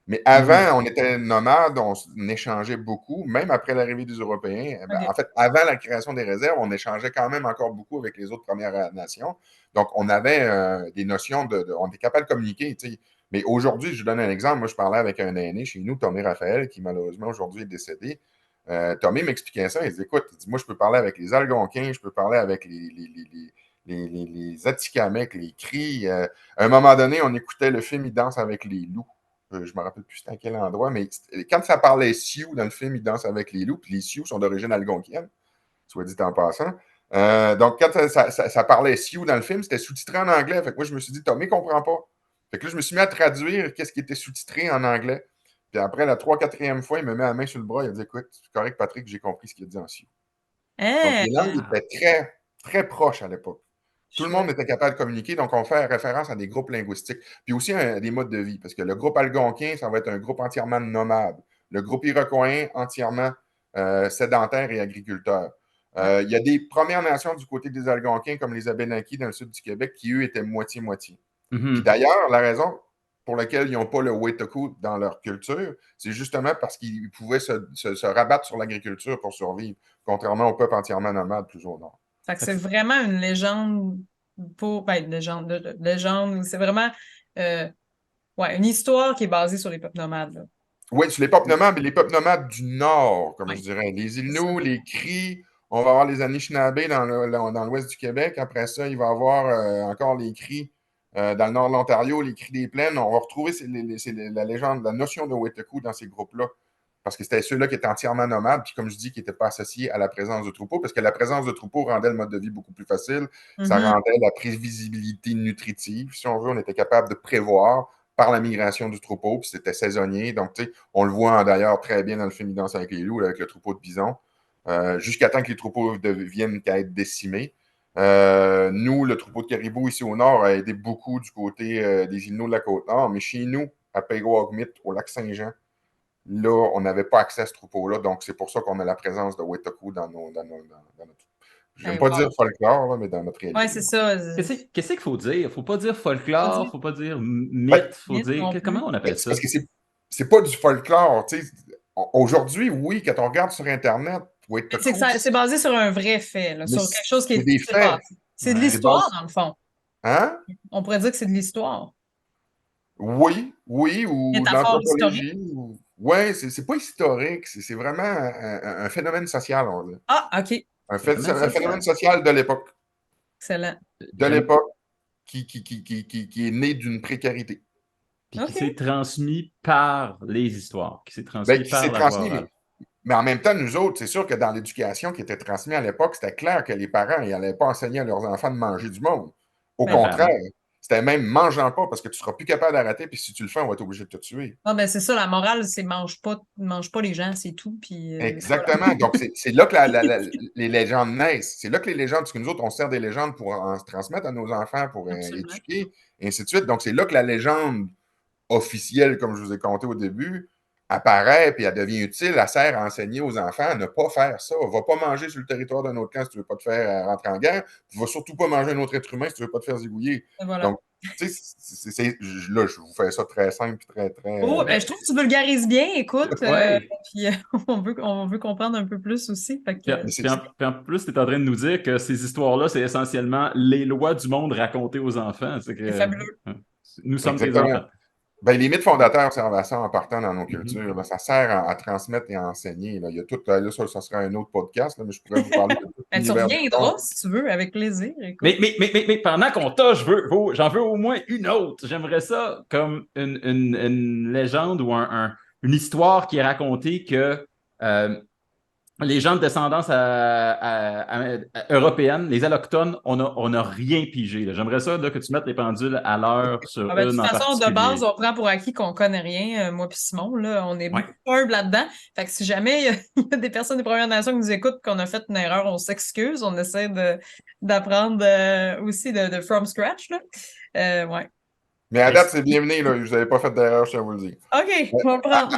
Mais Mhm. avant, on était nomades, on échangeait beaucoup, même après l'arrivée des Européens. Ben, OK. en fait, avant la création des réserves, on échangeait quand même encore beaucoup avec les autres Premières Nations. Donc, on avait des notions on était capable de communiquer, tu sais. Mais aujourd'hui, je vous donne un exemple. Moi, je parlais avec un aîné chez nous, Tommy Raphaël, qui malheureusement aujourd'hui est décédé. Tommy m'expliquait ça. Il dit, écoute, il dit, moi, je peux parler avec les Algonquins, je peux parler avec les Atikamekw, les Cris. À un moment donné, on écoutait le film Il danse avec les loups. je ne me rappelle plus c'était à quel endroit, mais quand ça parlait Sioux dans le film, ils dansent avec les loups, puis les Sioux sont d'origine algonquienne, soit dit en passant. Donc, quand ça parlait Sioux dans le film, c'était sous-titré en anglais. Fait que moi, je me suis dit, Tommy ne comprend pas. Fait que là, je me suis mis à traduire qu'est-ce qui était sous-titré en anglais. Puis après, la 3e, 4e fois, il me met la main sur le bras. Il a dit, écoute, c'est correct, Patrick, j'ai compris ce qu'il a dit en Sioux. Donc, Hein? les langues étaient très, très proches à l'époque. Tout le monde était capable de communiquer, donc on fait référence à des groupes linguistiques. Puis aussi des modes de vie, parce que le groupe algonquin, ça va être un groupe entièrement nomade. Le groupe iroquoien, entièrement sédentaire et agriculteur. Il y a des Premières Nations du côté des Algonquins, comme les Abénaquis dans le sud du Québec, qui, eux, étaient moitié-moitié. Puis d'ailleurs, la raison pour laquelle ils n'ont pas le Wet'suwet'en dans leur culture, c'est justement parce qu'ils pouvaient se rabattre sur l'agriculture pour survivre, contrairement au peuple entièrement nomade plus au nord. Fait que c'est vraiment une légende une légende, c'est vraiment une histoire qui est basée sur les peuples nomades. Là. Oui, sur les peuples nomades, mais les peuples nomades du nord, comme je Ouais, dirais. Les c'est ça. Inuits, les Cris, on va avoir les Anishinaabe dans l'ouest du Québec. Après ça, il va y avoir encore les Cris dans le nord de l'Ontario, les Cris des Plaines. On va retrouver la légende, la notion de Wet'suwet'en dans ces groupes-là. Parce que c'était ceux-là qui étaient entièrement nomades, puis comme je dis, qui n'étaient pas associés à la présence de troupeaux, parce que la présence de troupeaux rendait le mode de vie beaucoup plus facile. Ça Mhm. rendait la prévisibilité nutritive. Si on veut, on était capable de prévoir par la migration du troupeau, puis c'était saisonnier. Donc, tu sais, on le voit d'ailleurs très bien dans le film Danse avec les loups, avec le troupeau de bisons, jusqu'à temps que les troupeaux viennent qu'à être décimés. Nous, le troupeau de caribou ici au nord a aidé beaucoup du côté des Inuits de la Côte-Nord, mais chez nous, à Peyroagmit, au lac Saint-Jean, là, on n'avait pas accès à ce troupeau-là, donc c'est pour ça qu'on a la présence de Wet'suwet'en dans notre... J'aime pas dire Wow. folklore, là, mais dans notre Ouais, réalité. c'est ça. Qu'est-ce qu'il faut dire? Faut pas dire Pas folklore, dire faut pas dire Ben, mythe, faut mythe dire. non Comment plus. on appelle ça? parce que c'est pas du folklore. Tu sais. Aujourd'hui, oui, quand on regarde sur Internet, C'est que Wet'suwet'en, c'est basé sur un vrai fait, là, mais sur quelque chose c'est des qui s'est faits. passé. C'est de Ouais. C'est bas- l'histoire, dans le fond. Hein? On pourrait dire que c'est de l'histoire. Oui, oui, ou de Métaphore historique. l'anthropologie. Oui, c'est pas historique, c'est vraiment un phénomène social, on va dire. Ah, OK. Phénomène Un phénomène social. social de l'époque. Excellent. De J'aime. l'époque qui est né d'une précarité. Puis qui OK. s'est transmis par les histoires, qui s'est Ben, transmis qui par s'est la voie transmis, orale. mais en même temps, nous autres, c'est sûr que dans l'éducation qui était transmise à l'époque, c'était clair que les parents n'allaient pas enseigner à leurs enfants de manger du monde. Au Ben, contraire, Évidemment. c'était même mangeant pas parce que tu ne seras plus capable d'arrêter, puis si tu le fais, on va être obligé de te tuer. ah, ben c'est ça, la morale, c'est mange pas les gens, c'est tout. Puis voilà. Exactement. Donc, c'est là que les légendes naissent. C'est là que les légendes, parce que nous autres, on sert des légendes pour en se transmettre à nos enfants, pour Absolument. éduquer, et ainsi de suite. Donc, c'est là que la légende officielle, comme je vous ai conté au début, apparaît, puis elle devient utile, elle sert à enseigner aux enfants à ne pas faire ça. Va pas manger sur le territoire d'un autre camp si tu ne veux pas te faire rentrer en guerre. Tu vas surtout pas manger un autre être humain si tu ne veux pas te faire zigouiller. Et voilà. Donc, tu sais, là, je vous fais ça très simple, très, très... Oh, ben, je trouve que tu vulgarises bien, écoute. Ouais. Puis on veut comprendre un peu plus aussi. Fait Puis, que, mais c'est puis en plus, tu es en train de nous dire que ces histoires-là, c'est essentiellement les lois du monde racontées aux enfants. C'est c'est que fabuleux. nous sommes tes exactement. enfants. Ben, les mythes fondateurs servent à ça en partant dans nos Mhm. cultures. Là. Ça sert à transmettre et à enseigner. Là. Il y a tout, là, ça serait un autre podcast, là, mais je pourrais vous parler de tout Ben, tu l'univers du reviendras monde. si tu veux, avec plaisir, écoute. Mais pendant qu'on t'a, j'en veux au moins une autre. J'aimerais ça comme une légende ou une histoire qui est racontée que euh, les gens de descendance européenne, les allochtones, on a rien pigé. Là. J'aimerais ça là, que tu mettes les pendules à l'heure Ah sur ben, de une toute en façon, de base, particulier. on prend pour acquis qu'on connaît rien, moi puis Simon, là, on est Ouais. beaucoup humble là-dedans. Fait que si jamais il y a des personnes des Premières Nations qui nous écoutent qu'on a fait une erreur, on s'excuse, on essaie d'apprendre aussi de from scratch, là. Ouais. Mais à Ben, date, c'est bienvenu. Là. Vous n'avez pas fait d'erreur, je tiens à vous le dire. OK, on va le prendre.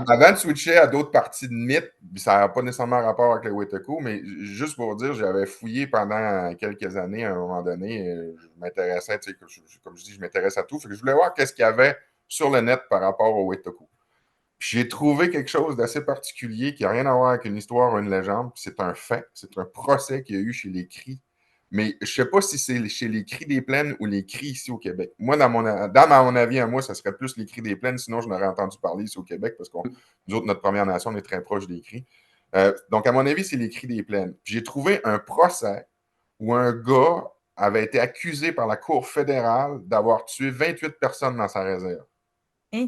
Avant de switcher à d'autres parties de mythes, ça n'a pas nécessairement rapport avec les Wet'suwet'en, mais juste pour dire, j'avais fouillé pendant quelques années, à un moment donné, je m'intéressais, tu sais, comme je dis, je m'intéresse à tout. Fait que je voulais voir qu'est-ce qu'il y avait sur le net par rapport aux Wet'suwet'en. J'ai trouvé quelque chose d'assez particulier qui n'a rien à voir avec une histoire ou une légende. C'est un fait. C'est un procès qu'il y a eu chez les Cris. Mais je ne sais pas si c'est chez les Cris des Plaines ou les Cris ici au Québec. Moi, dans mon avis, à moi, ça serait plus les Cris des Plaines. Sinon, je n'aurais entendu parler ici au Québec parce que nous autres, notre Première Nation, on est très proche des Cris. Donc, à mon avis, c'est les Cris des Plaines. J'ai trouvé un procès où un gars avait été accusé par la Cour fédérale d'avoir tué 28 personnes dans sa réserve. Hein?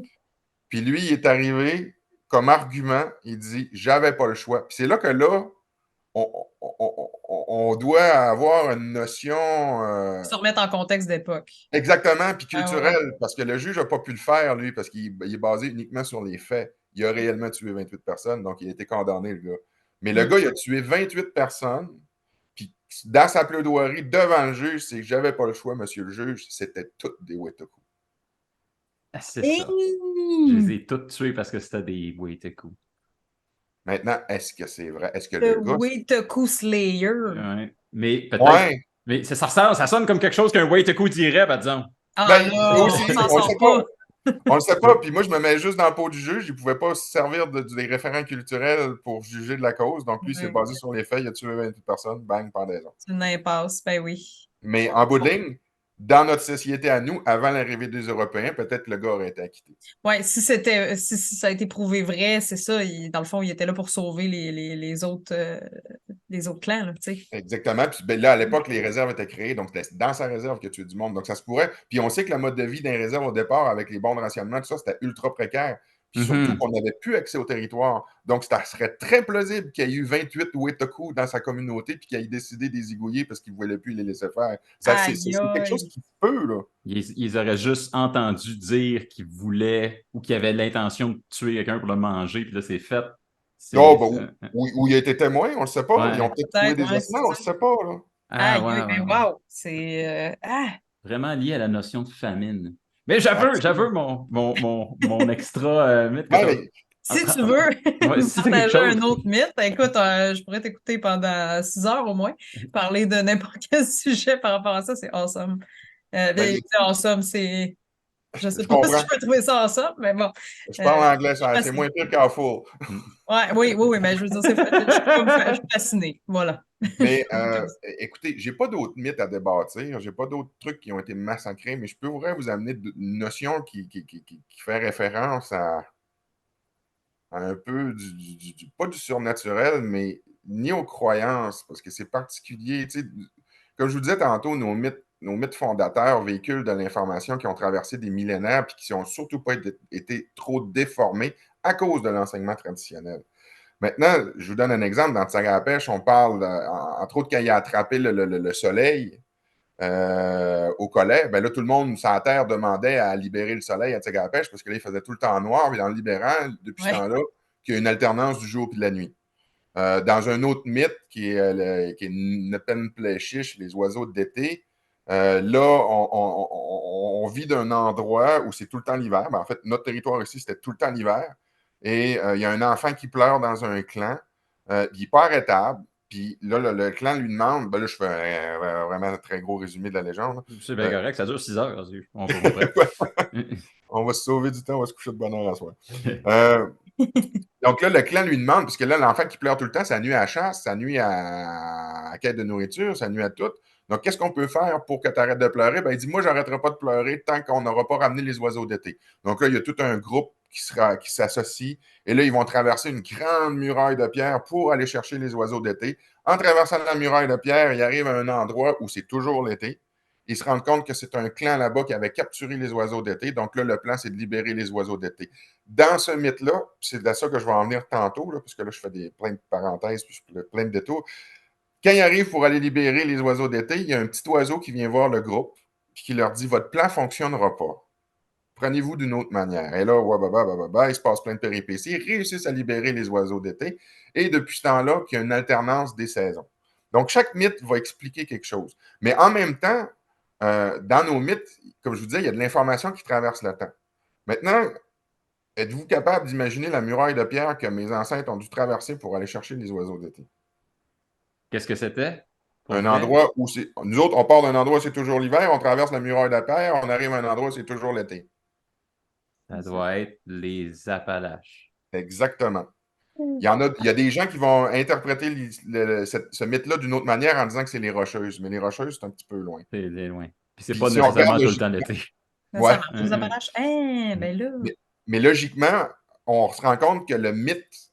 Puis lui, il est arrivé comme argument, il dit « j'avais pas le choix ». Puis c'est là que là, on doit avoir une notion Se remettre en contexte d'époque. exactement, puis Ah ouais. culturelle, parce que le juge n'a pas pu le faire, lui, parce qu'il est basé uniquement sur les faits. Il a réellement tué 28 personnes, donc il a été condamné, le gars. Mais le gars, il a tué 28 personnes, puis dans sa plaidoirie, devant le juge, c'est que j'avais pas le choix, monsieur le juge, c'était toutes des Wetaku. Ah, c'est Hey! ça. Je les ai toutes tuées parce que c'était des Wetaku. Maintenant, est-ce que c'est vrai? Est-ce que le The gars... Wetaku Slayer. Ouais. Mais peut-être. Ouais, Mais ça sonne comme quelque chose qu'un Wetaku dirait, par exemple. Ah ben, là, aussi, on s'en on le sort sait pas. pas. On le sait pas, puis moi, je me mets juste dans le pot du juge. Il ne pouvait pas se servir des référents culturels pour juger de la cause. Donc, lui, c'est Ouais, basé sur les faits. Il a tué 28 personnes, bang, pendaison. c'est une impasse, ben oui. Mais en bout de ligne, dans notre société à nous, avant l'arrivée des Européens, peut-être que le gars aurait été acquitté. Ouais, si ça a été prouvé vrai, c'est ça. Dans le fond, il était là pour sauver les autres clans, là, tu sais. Exactement. Puis ben, là, à l'époque, les réserves étaient créées. Donc, c'était dans sa réserve que tu tué du monde. Donc, ça se pourrait. Puis, on sait que le mode de vie d'un réserve au départ, avec les bons de rationnement, tout ça, c'était ultra précaire. Puis surtout Mhm. qu'on n'avait plus accès au territoire. Donc, ça serait très plausible qu'il y ait eu 28 Wetaku dans sa communauté puis qu'il ait décidé de les zigouiller parce qu'il ne voulait plus les laisser faire. C'est Aïe, quelque chose aïe. qui se peut, là. Ils auraient juste entendu dire qu'ils voulaient ou qu'ils avaient l'intention de tuer quelqu'un pour le manger, puis là, c'est fait. Oh, C'est. ben, où il a été témoin, on ne le sait pas. Ils ont Ouais. peut-être trouvé Peut-être, des ouais, c'est ossements, on ne le ça. sait pas, là. Ah, Aïe, ouais, aïe, ouais, mais ouais. wow! C'est. Vraiment lié à la notion de famine. Mais j'aveux Absolument. mon extra mythe que Ouais, t'as. mais Si tu veux Ouais, me si t'as quelque partager un chose. autre mythe, écoute, je pourrais t'écouter pendant 6 heures au moins, parler de n'importe quel sujet par rapport à ça, c'est awesome. ben, C'est awesome, c'est. Je sais je pas si je comprends. peux trouver ça awesome, mais bon. Je parle anglais, Je suis c'est fascinée. moins pire qu'en full. Ouais, oui, oui, oui, mais je veux dire, je suis fascinée. Voilà. Mais écoutez, j'ai pas d'autres mythes à débattre, j'ai pas d'autres trucs qui ont été massacrés, mais je pourrais vous amener une notion qui fait référence à un peu pas du surnaturel, mais ni aux croyances, parce que c'est particulier. Comme je vous disais tantôt, nos mythes fondateurs véhiculent de l'information qui ont traversé des millénaires et qui n'ont surtout pas été trop déformés à cause de l'enseignement traditionnel. Maintenant, je vous donne un exemple. Dans Tigre à la pêche, on parle, entre autres, quand il a attrapé le soleil au collet, ben là, tout le monde sur la Terre demandait à libérer le soleil à Tigre à la pêche parce que là, il faisait tout le temps noir. Et en le libérant, depuis ce Ouais. temps-là, qu'il y a une alternance du jour et de la nuit. Dans un autre mythe qui est Nepenpleshish, les oiseaux d'été, là, on vit d'un endroit où c'est tout le temps l'hiver. Ben, en fait, notre territoire ici, c'était tout le temps l'hiver. Et il y a un enfant qui pleure dans un clan. Il n'est pas arrêtable. Puis là, le clan lui demande, ben là, je fais vraiment un très gros résumé de la légende. C'est bien correct, ça dure 6 heures. On va pas prêt. On va se sauver du temps, on va se coucher de bonne heure à soir. Donc là, le clan lui demande, parce que là, l'enfant qui pleure tout le temps, ça nuit à la chasse, ça nuit à la quête de nourriture, ça nuit à tout. Donc, qu'est-ce qu'on peut faire pour que tu arrêtes de pleurer? Ben, il dit, moi, je n'arrêterai pas de pleurer tant qu'on n'aura pas ramené les oiseaux d'été. Donc là, il y a tout un groupe qui s'associe. Et là, ils vont traverser une grande muraille de pierre pour aller chercher les oiseaux d'été. En traversant la muraille de pierre, ils arrivent à un endroit où c'est toujours l'été. Ils se rendent compte que c'est un clan là-bas qui avait capturé les oiseaux d'été. Donc là, le plan, c'est de libérer les oiseaux d'été. Dans ce mythe-là, c'est de ça que je vais en venir tantôt, là, parce que là, je fais plein de parenthèses, puis plein de détours. Quand ils arrivent pour aller libérer les oiseaux d'été, il y a un petit oiseau qui vient voir le groupe, puis qui leur dit, votre plan ne fonctionnera pas. Prenez-vous d'une autre manière. Et là, il se passe plein de péripéties. Ils réussissent à libérer les oiseaux d'été. Et depuis ce temps-là, il y a une alternance des saisons. Donc, chaque mythe va expliquer quelque chose. Mais en même temps, dans nos mythes, comme je vous disais, il y a de l'information qui traverse le temps. Maintenant, êtes-vous capable d'imaginer la muraille de pierre que mes ancêtres ont dû traverser pour aller chercher les oiseaux d'été? Qu'est-ce que c'était? Pour Un vrai? endroit où c'est. Nous autres, on part d'un endroit où c'est toujours l'hiver, on traverse la muraille de pierre, on arrive à un endroit où c'est toujours l'été. Ça doit être les Appalaches. Exactement. Il y a des gens qui vont interpréter ce mythe-là d'une autre manière en disant que c'est les Rocheuses. Mais les Rocheuses, c'est un petit peu loin. C'est loin. Puis c'est Puis pas si on regarde nécessairement tout le temps l'été. ouais. Ça marche aux Appalaches. Hein, ben là. Mais logiquement, on se rend compte que le mythe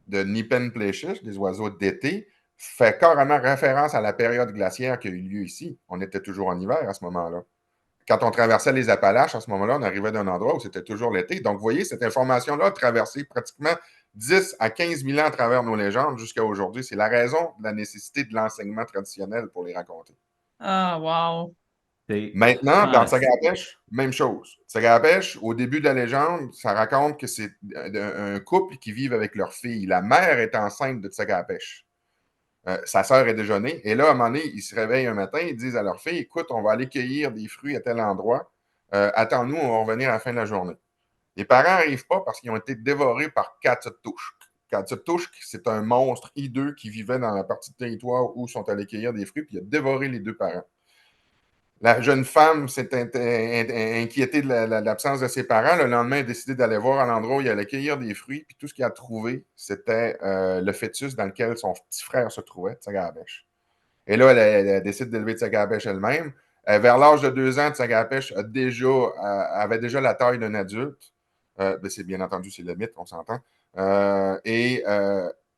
de Nepenpleshish, des oiseaux d'été, fait carrément référence à la période glaciaire qui a eu lieu ici. On était toujours en hiver à ce moment-là. quand on traversait les Appalaches, à ce moment-là, on arrivait d'un endroit où c'était toujours l'été. Donc, vous voyez, cette information-là a traversé pratiquement 10 à 15 000 ans à travers nos légendes jusqu'à aujourd'hui. C'est la raison de la nécessité de l'enseignement traditionnel pour les raconter. Ah, wow. C'est Maintenant, dans fantastique. Sagapèche, même chose. Sagapèche, au début de la légende, ça raconte que c'est un couple qui vit avec leur fille. La mère est enceinte de Sagapèche. Sa sœur est déjà née. Et là, à un moment donné, ils se réveillent un matin, ils disent à leur fille, écoute, on va aller cueillir des fruits à tel endroit. Attends-nous, on va revenir à la fin de la journée. Les parents n'arrivent pas parce qu'ils ont été dévorés par Katsatushk. Katsatushk, c'est un monstre hideux qui vivait dans la partie de territoire où sont allés cueillir des fruits, puis il a dévoré les deux parents. La jeune femme s'est inquiétée de l'absence de ses parents. Le lendemain, elle a décidé d'aller voir à l'endroit où il allait cueillir des fruits. Puis tout ce qu'il a trouvé, c'était le fœtus dans lequel son petit frère se trouvait, Tsagabèche. Et là, elle décide d'élever Tsagabèche elle-même. Vers l'âge de 2 ans, Tsagabèche avait déjà la taille d'un adulte. C'est bien entendu, c'est le mythe, on s'entend.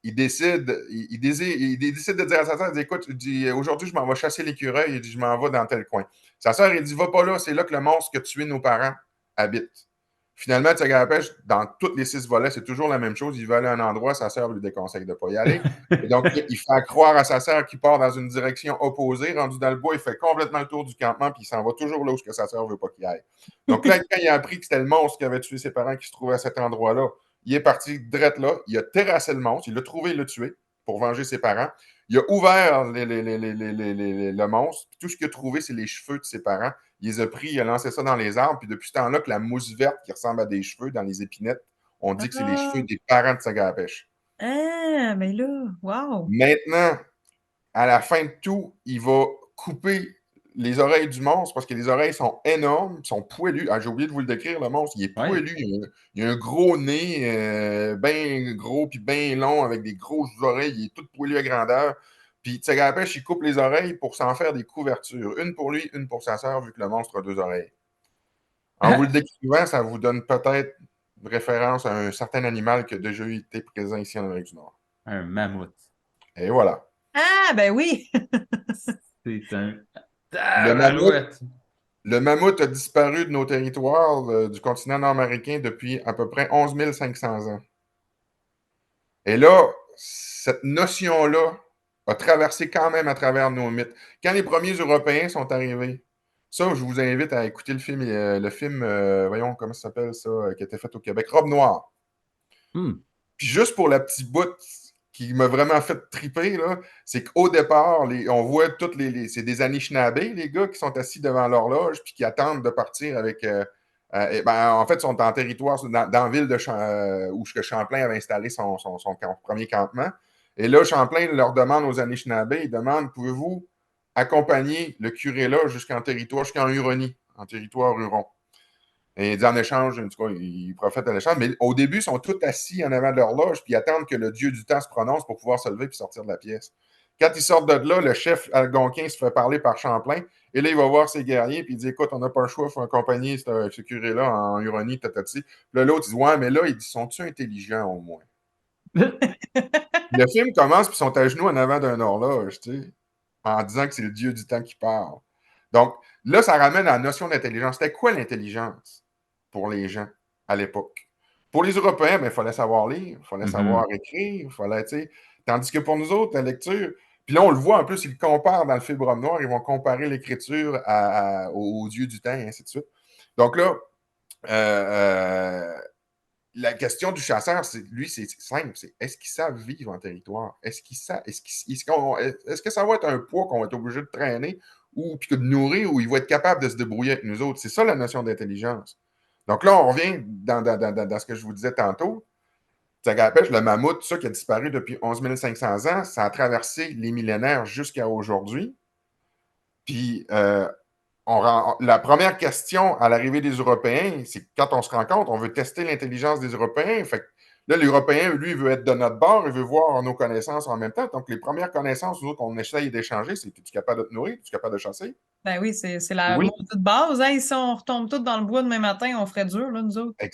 Il décide de dire à sa sœur, il dit, écoute, aujourd'hui, je m'en vais chasser l'écureuil, il dit, je m'en vais dans tel coin. Sa sœur, il dit, va pas là, c'est là que le monstre qui a tué nos parents habite. Finalement, Tsagapèche, dans tous les 6 volets, c'est toujours la même chose. Il veut aller à un endroit, sa sœur lui déconseille de ne pas y aller. Et donc, il fait croire à sa sœur qu'il part dans une direction opposée. Rendu dans le bois, il fait complètement le tour du campement, puis il s'en va toujours là où sa sœur ne veut pas qu'il aille. Donc là, quand il a appris que c'était le monstre qui avait tué ses parents qui se trouvait à cet endroit-là, il est parti direct là, il a terrassé le monstre, il l'a trouvé et l'a tué pour venger ses parents. Il a ouvert le monstre, puis tout ce qu'il a trouvé, c'est les cheveux de ses parents. Il les a pris, il a lancé ça dans les arbres, puis depuis ce temps-là, que la mousse verte qui ressemble à des cheveux dans les épinettes, on dit que c'est les cheveux des parents de Sagapèche. Ah, mais là, wow. Maintenant, à la fin de tout, il va couper les oreilles du monstre parce que les oreilles sont énormes, sont poilues. Ah, j'ai oublié de vous le décrire, le monstre. Il est Ouais. poilu. Il a un gros nez, bien gros puis bien long, avec des grosses oreilles. Il est tout poilu à grandeur. Puis Tsagapèche, il coupe les oreilles pour s'en faire des couvertures. Une pour lui, une pour sa sœur, vu que le monstre a 2 oreilles. En vous le décrivant, ça vous donne peut-être une référence à un certain animal qui a déjà été présent ici en Amérique du Nord. Un mammouth. Et voilà. Ah, ben oui. C'est un. Le mammouth, Tabarouette. le mammouth a disparu de nos territoires du continent nord-américain depuis à peu près 11 500 ans. Et là, cette notion-là a traversé quand même à travers nos mythes. Quand les premiers Européens sont arrivés, ça, je vous invite à écouter le film, voyons, comment ça s'appelle ça, qui a été fait au Québec, Robe Noire. Puis juste pour la petite bout qui m'a vraiment fait triper, là, c'est qu'au départ, on voit toutes c'est des Anishinabés, les gars, qui sont assis devant l'horloge puis qui attendent de partir avec. En fait, ils sont en territoire, dans la ville où Champlain avait installé son premier campement. Et là, Champlain leur demande aux Anishinabés, il demande, pouvez-vous accompagner le curé là jusqu'en Huronie, en territoire huron? Et il dit en échange, en tout cas, ils profitent à l'échange. Mais au début, ils sont tous assis en avant de l'horloge, puis ils attendent que le dieu du temps se prononce pour pouvoir se lever et sortir de la pièce. Quand ils sortent de là, le chef algonquin se fait parler par Champlain. Et là, il va voir ses guerriers, puis il dit écoute, on n'a pas le choix, il faut accompagner ce curé-là en Huronie, tatati. Puis là, l'autre, il dit ouais, mais là, il dit sont-ils intelligents au moins Le film commence, puis ils sont à genoux en avant d'un horloge, tu sais, en disant que c'est le dieu du temps qui parle. Donc, là, ça ramène à la notion d'intelligence. C'était quoi l'intelligence pour les gens à l'époque? Pour les Européens, il fallait savoir lire, il fallait savoir écrire, il fallait, tu sais. Tandis que pour nous autres, la lecture, puis là, on le voit en plus, ils comparent dans le film Homme Noir, ils vont comparer l'écriture aux dieux du temps, et ainsi de suite. Donc là, la question du chasseur, lui, c'est simple. C'est est-ce qu'ils savent vivre en territoire? Est-ce que ça va être un poids qu'on va être obligé de traîner ou puis de nourrir ou il va être capable de se débrouiller avec nous autres? C'est ça la notion d'intelligence. Donc là, on revient dans ce que je vous disais tantôt. Tsagapèche, le mammouth, ça qui a disparu depuis 11 500 ans, ça a traversé les millénaires jusqu'à aujourd'hui. Puis la première question à l'arrivée des Européens, c'est quand on se rencontre, on veut tester l'intelligence des Européens. Fait que là, l'Européen, lui, il veut être de notre bord, il veut voir nos connaissances en même temps. Donc, les premières connaissances, nous autres, qu'on essaye d'échanger, c'est es-tu capable de te nourrir? Es-tu capable de chasser? Ben oui, c'est la Oui. maudite base. Hein? Si on retombe tous dans le bois demain matin, on ferait dur, là, nous autres. Oui,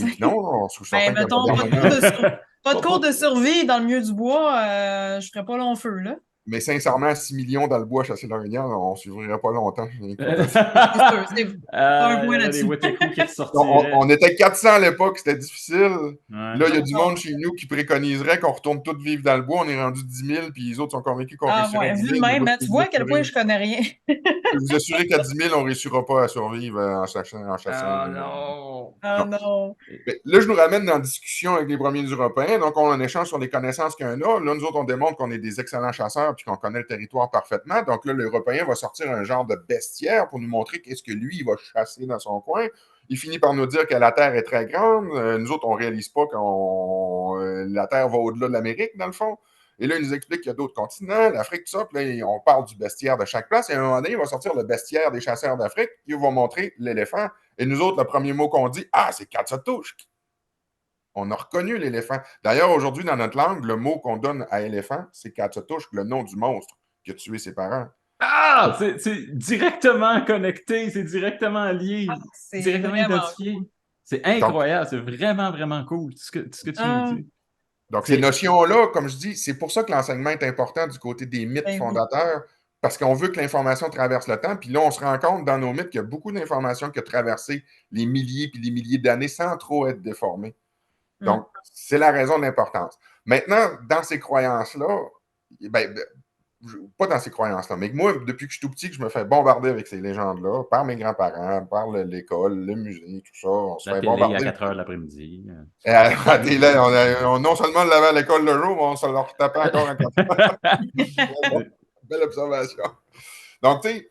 puis non, je suis certain Ben, qu'il n'y a mettons, pas d'armement. pas de cours de survie dans le milieu du bois, je ferais pas long feu, là. Mais sincèrement, 6 millions dans le bois chasser l'orignal, on ne survivrait pas longtemps. C'est sûr, c'est un Il y point aurait des là-dessus. Wataku qui On, ressortiraient. on était 400 à l'époque, c'était difficile. Ouais. Là, il y a du monde Non. chez nous qui préconiserait qu'on retourne tous vivre dans le bois. On est rendu 10 000, puis les autres sont convaincus qu'on Ah réussirait à ouais, 10 vu de 000. Mais même, moi, hein, tu vois à quel point je connais rien. je peux vous assurer qu'à 10 000, on ne réussira pas à survivre en chassant. Oh non! Ah Non. non. Mais là, je nous ramène dans la discussion avec les premiers Européens. Donc, on en échange sur les connaissances qu'il y en a. Là, nous autres, on démontre qu'on est des excellents chasseurs puis qu'on connaît le territoire parfaitement. Donc, là, l'Européen va sortir un genre de bestiaire pour nous montrer qu'est-ce que lui, il va chasser dans son coin. Il finit par nous dire que la Terre est très grande. Nous autres, on ne réalise pas que la Terre va au-delà de l'Amérique, dans le fond. Et là, il nous explique qu'il y a d'autres continents, l'Afrique, tout ça. Puis là, on parle du bestiaire de chaque place. Et à un moment donné, il va sortir le bestiaire des chasseurs d'Afrique. Il va montrer l'éléphant. Et nous autres, le premier mot qu'on dit, ah, c'est Quetzalcoatl. On a reconnu l'éléphant. D'ailleurs, aujourd'hui, dans notre langue, le mot qu'on donne à éléphant, c'est Quetzalcoatl, le nom du monstre qui a tué ses parents. Ah! C'est directement connecté, c'est directement lié, C'est directement vraiment identifié. cool. C'est Donc, incroyable, c'est vraiment, vraiment cool, ce que tu nous Ah, dis. donc ces C'est notions-là, comme je dis, c'est pour ça que l'enseignement est important du côté des mythes ben oui. fondateurs, parce qu'on veut que l'information traverse le temps. Puis là, on se rend compte dans nos mythes qu'il y a beaucoup d'informations qui ont traversé les milliers puis les milliers d'années sans trop être déformées. Mm. Donc, c'est la raison de l'importance. Maintenant, dans ces croyances-là, ben, pas dans ces croyances-là, mais moi, depuis que je suis tout petit, que je me fais bombarder avec ces légendes-là, par mes grands-parents, par l'école, le musée, tout ça, on se la fait télé à bombarder. 4 heures de l'après-midi. Et à la télé, non seulement le lavait à l'école le jour, mais on se le retapait encore un Belle observation. Donc, tu sais,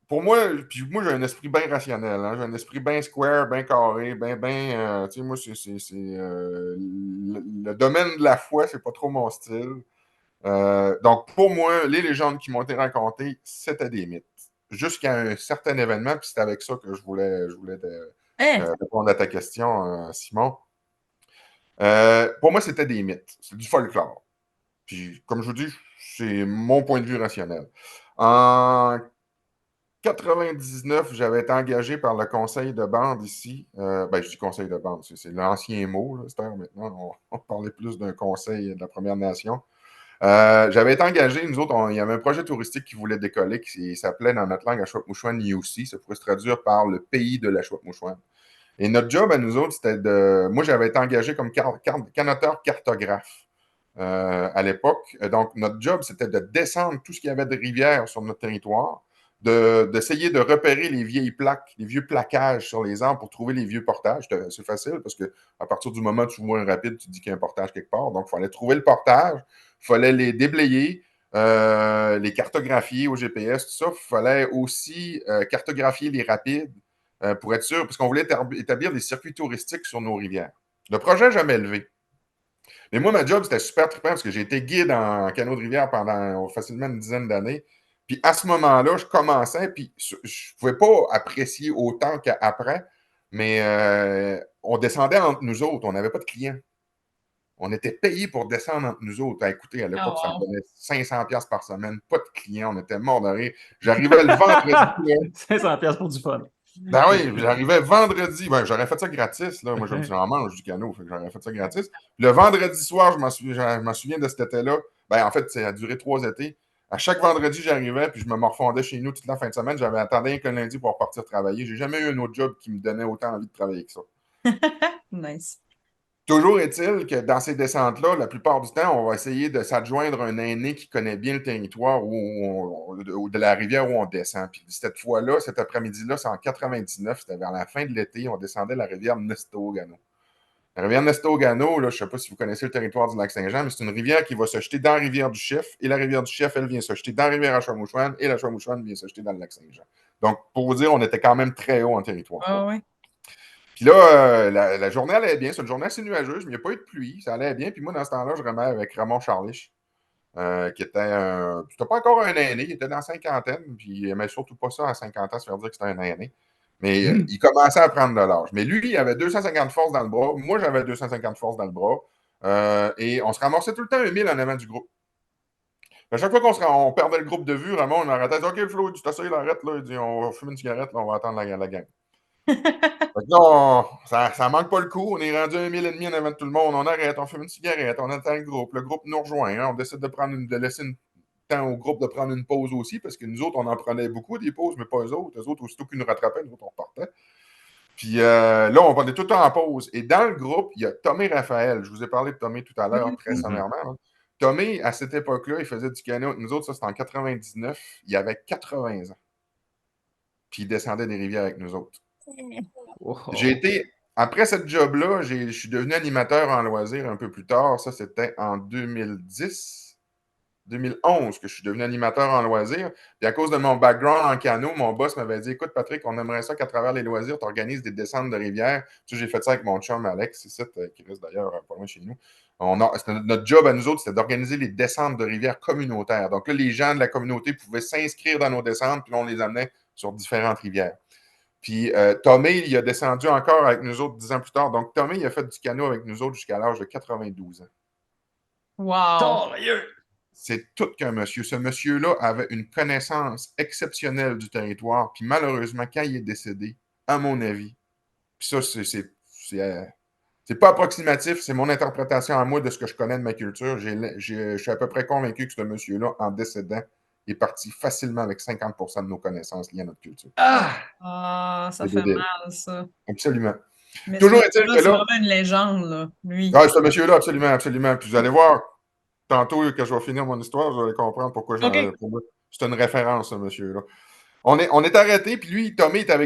pour moi, puis moi, j'ai un esprit bien rationnel. Hein, j'ai un esprit bien square, bien carré, tu sais, moi, le domaine de la foi, c'est pas trop mon style. Donc, pour moi, les légendes qui m'ont été racontées, c'était des mythes. Jusqu'à un certain événement, puis c'est avec ça que Hein? répondre à ta question, Simon. Pour moi, c'était des mythes. C'est du folklore. Puis, comme je vous dis, c'est mon point de vue rationnel. En 99, j'avais été engagé par le conseil de bande ici. Je dis conseil de bande, c'est l'ancien mot, là, maintenant. On parlait plus d'un conseil de la Première Nation. J'avais été engagé, nous autres, il y avait un projet touristique qui voulait décoller qui s'appelait dans notre langue Achouap-Mouchouane Niousi. Ça pourrait se traduire par le pays de l'Achouap-Mouchouane. Et notre job à nous autres, c'était de. Moi, j'avais été engagé comme canotteur cartographe à l'époque. Donc, notre job, c'était de descendre tout ce qu'il y avait de rivières sur notre territoire, d'essayer de repérer les vieilles plaques, les vieux plaquages sur les arbres pour trouver les vieux portages. C'est facile parce qu'à partir du moment où tu vois un rapide, tu dis qu'il y a un portage quelque part. Donc, il fallait trouver le portage, il fallait les déblayer, les cartographier au GPS, tout ça. Il fallait aussi cartographier les rapides pour être sûr, parce qu'on voulait établir des circuits touristiques sur nos rivières. Le projet n'a jamais levé. Mais moi, ma job, c'était super trippant parce que j'ai été guide en canot de rivière pendant facilement une dizaine d'années. Puis à ce moment-là, je commençais, puis je ne pouvais pas apprécier autant qu'après, mais on descendait entre nous autres. On n'avait pas de clients. On était payé pour descendre entre nous autres. Écoutez, à Oh, l'époque, ça me wow. donnait 500$ par semaine, pas de clients, on était morts de rire. J'arrivais le vendredi. 500$ pour du fun. Ben oui, j'arrivais vendredi. Ben, j'aurais fait ça gratis. Là. Moi, j'en mange du canot. Fait que j'aurais fait ça gratis. Le vendredi soir, je m'en souviens de cet été-là. Ben, en fait, ça a duré 3 étés. À chaque vendredi, j'arrivais, puis je me morfondais chez nous toute la fin de semaine. J'avais attendu qu'un lundi pour partir travailler. J'ai jamais eu un autre job qui me donnait autant envie de travailler que ça. Nice. Toujours est-il que dans ces descentes-là, la plupart du temps, on va essayer de s'adjoindre un aîné qui connaît bien le territoire ou de la rivière où on descend. Puis cette fois-là, cet après-midi-là, c'est en 99, c'était vers la fin de l'été, on descendait la rivière Nesto-Gano. La rivière Nesto-Gano, là, je ne sais pas si vous connaissez le territoire du Lac-Saint-Jean, mais c'est une rivière qui va se jeter dans la rivière du Chef, et la rivière du Chef, elle vient se jeter dans la rivière Achouamouchouane, et la Achouamouchouane vient se jeter dans le Lac-Saint-Jean. Donc, pour vous dire, on était quand même très haut en territoire. Ah ouais. Puis là, la journée allait bien. C'est une journée assez nuageuse, mais il n'y a pas eu de pluie. Ça allait bien. Puis moi, dans ce temps-là, je remets avec Ramon Charlich, qui était c'était pas encore un aîné, il était dans la cinquantaine, puis il n'aimait surtout pas ça à 50 ans, se faire dire que c'était un aîné. Mais il commençait à prendre de l'âge. Mais lui, il avait 250 forces dans le bras. Moi, j'avais 250 forces dans le bras. Et on se ramassait tout le temps un mille en avant du groupe. À chaque fois qu'on perdait le groupe de vue, Ramon, on arrêtait. Il dit, OK, Flo, tu t'asseyes, il arrête. Là. Il dit, on va fumer une cigarette, là, on va attendre la gang. Fait que là, ça manque pas le coup. On est rendu à 1,5 en avant de tout le monde. On arrête, on fume une cigarette, on attend le groupe. Le groupe nous rejoint. Hein, on décide de laisser une temps au groupe de prendre une pause aussi, parce que nous autres, on en prenait beaucoup des pauses, mais pas eux autres. Eux autres, aussitôt qu'ils nous rattrapaient, nous autres, on repartait. Puis là, on parlait tout le temps en pause. Et dans le groupe, il y a Tommy Raphaël. Je vous ai parlé de Tommy tout à l'heure, très sommairement. Hein. Tommy, à cette époque-là, il faisait du canot. Nous autres, ça, c'était en 99. Il avait 80 ans. Puis il descendait des rivières avec nous autres. J'ai été, après cette job-là, je suis devenu animateur en loisirs un peu plus tard. Ça, c'était en 2011 que je suis devenu animateur en loisirs. Puis à cause de mon background en canot, mon boss m'avait dit, écoute, Patrick, on aimerait ça qu'à travers les loisirs, tu organises des descentes de rivières. Tu sais, j'ai fait ça avec mon chum Alex, ici, qui reste d'ailleurs pas loin chez nous. Notre job à nous autres, c'était d'organiser les descentes de rivières communautaires. Donc là, les gens de la communauté pouvaient s'inscrire dans nos descentes, puis là, on les amenait sur différentes rivières. Puis Tommy, il a descendu encore avec nous autres 10 ans plus tard. Donc Tommy, il a fait du canot avec nous autres jusqu'à l'âge de 92 ans. Wow! C'est tout qu'un monsieur. Ce monsieur-là avait une connaissance exceptionnelle du territoire. Puis malheureusement, quand il est décédé, à mon avis, puis ça, c'est pas approximatif, c'est mon interprétation à moi de ce que je connais de ma culture. Je suis à peu près convaincu que ce monsieur-là, en décédant, est parti facilement avec 50% de nos connaissances liées à notre culture. Ah, ça fait mal, ça. Absolument. Mais Toujours est-il que c'est là... vraiment une légende, là, lui. Ah, ce monsieur-là, absolument, absolument. Puis vous allez voir, tantôt que je vais finir mon histoire, vous allez comprendre pourquoi pour moi, c'est une référence, ce monsieur-là. On est arrêté, puis lui, Tommy est dans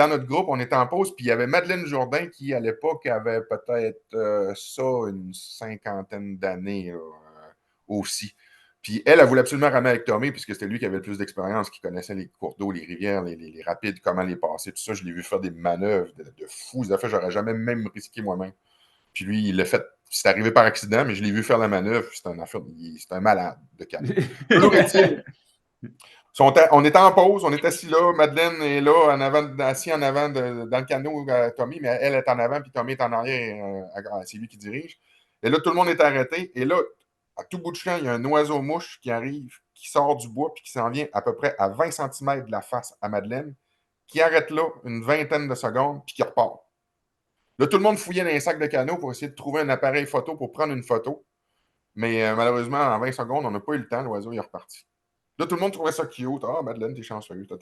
notre groupe, on était en pause, puis il y avait Madeleine Jourdain qui, à l'époque, avait peut-être une cinquantaine d'années aussi. Puis elle voulait absolument ramener avec Tommy, puisque c'était lui qui avait le plus d'expérience, qui connaissait les cours d'eau, les rivières, les rapides, comment les passer, tout ça. Je l'ai vu faire des manœuvres de fous. Des affaires, j'aurais jamais même risqué moi-même. Puis lui, il l'a fait. C'est arrivé par accident, mais je l'ai vu faire la manœuvre. C'est un malade de canot. Toujours est-il. On était en pause, on est assis là. Madeleine est là, assis en avant dans le canot, Tommy, mais elle est en avant, puis Tommy est en arrière. C'est lui qui dirige. Et là, tout le monde est arrêté. Et là, à tout bout de champ, il y a un oiseau-mouche qui arrive, qui sort du bois, puis qui s'en vient à peu près à 20 cm de la face à Madeleine, qui arrête là une vingtaine de secondes, puis qui repart. Là, tout le monde fouillait dans les sacs de canot pour essayer de trouver un appareil photo pour prendre une photo. Mais malheureusement, en 20 secondes, on n'a pas eu le temps. L'oiseau est reparti. Là, tout le monde trouvait ça cute. Ah, Madeleine, t'es chanceuse. À un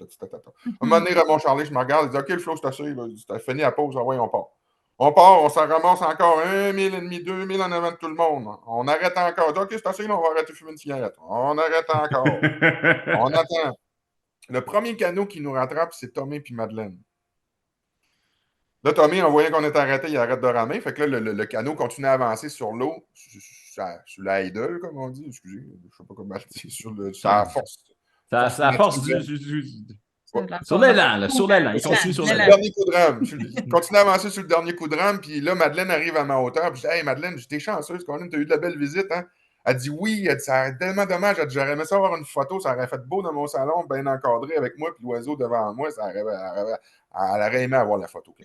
moment donné, Raymond Charlet, je me regarde, il dit OK, le flow, c'est assez. T'as fini la pause. Ah ouais, on part. On part, on s'en ramasse encore 1,5 2 000 en avant de tout le monde. On arrête encore. OK, c'est assez, là, on va arrêter de fumer une cigarette. On arrête encore. On attend. Le premier canot qui nous rattrape, c'est Tommy puis Madeleine. Là, Tommy, en voyant qu'on est arrêté, il arrête de ramer. Fait que là, le canot continue à avancer sur l'eau, sur la idole, comme on dit. Excusez, je ne sais pas comment le dire. Sur la force. C'est la force sur l'élan, là, sur l'élan. Il continue sur l'élan. Le dernier coup de rame. Il continue à avancer sur le dernier coup de rame. Puis là, Madeleine arrive à ma hauteur. Puis je dis Hey, Madeleine, j'étais chanceuse quand même. Tu as eu de la belle visite. Hein? Elle dit oui. Elle dit ça a tellement dommage. Elle dit j'aurais aimé ça avoir une photo. Ça aurait fait beau dans mon salon, bien encadré avec moi. Puis l'oiseau devant moi. Elle aurait aimé avoir la photo.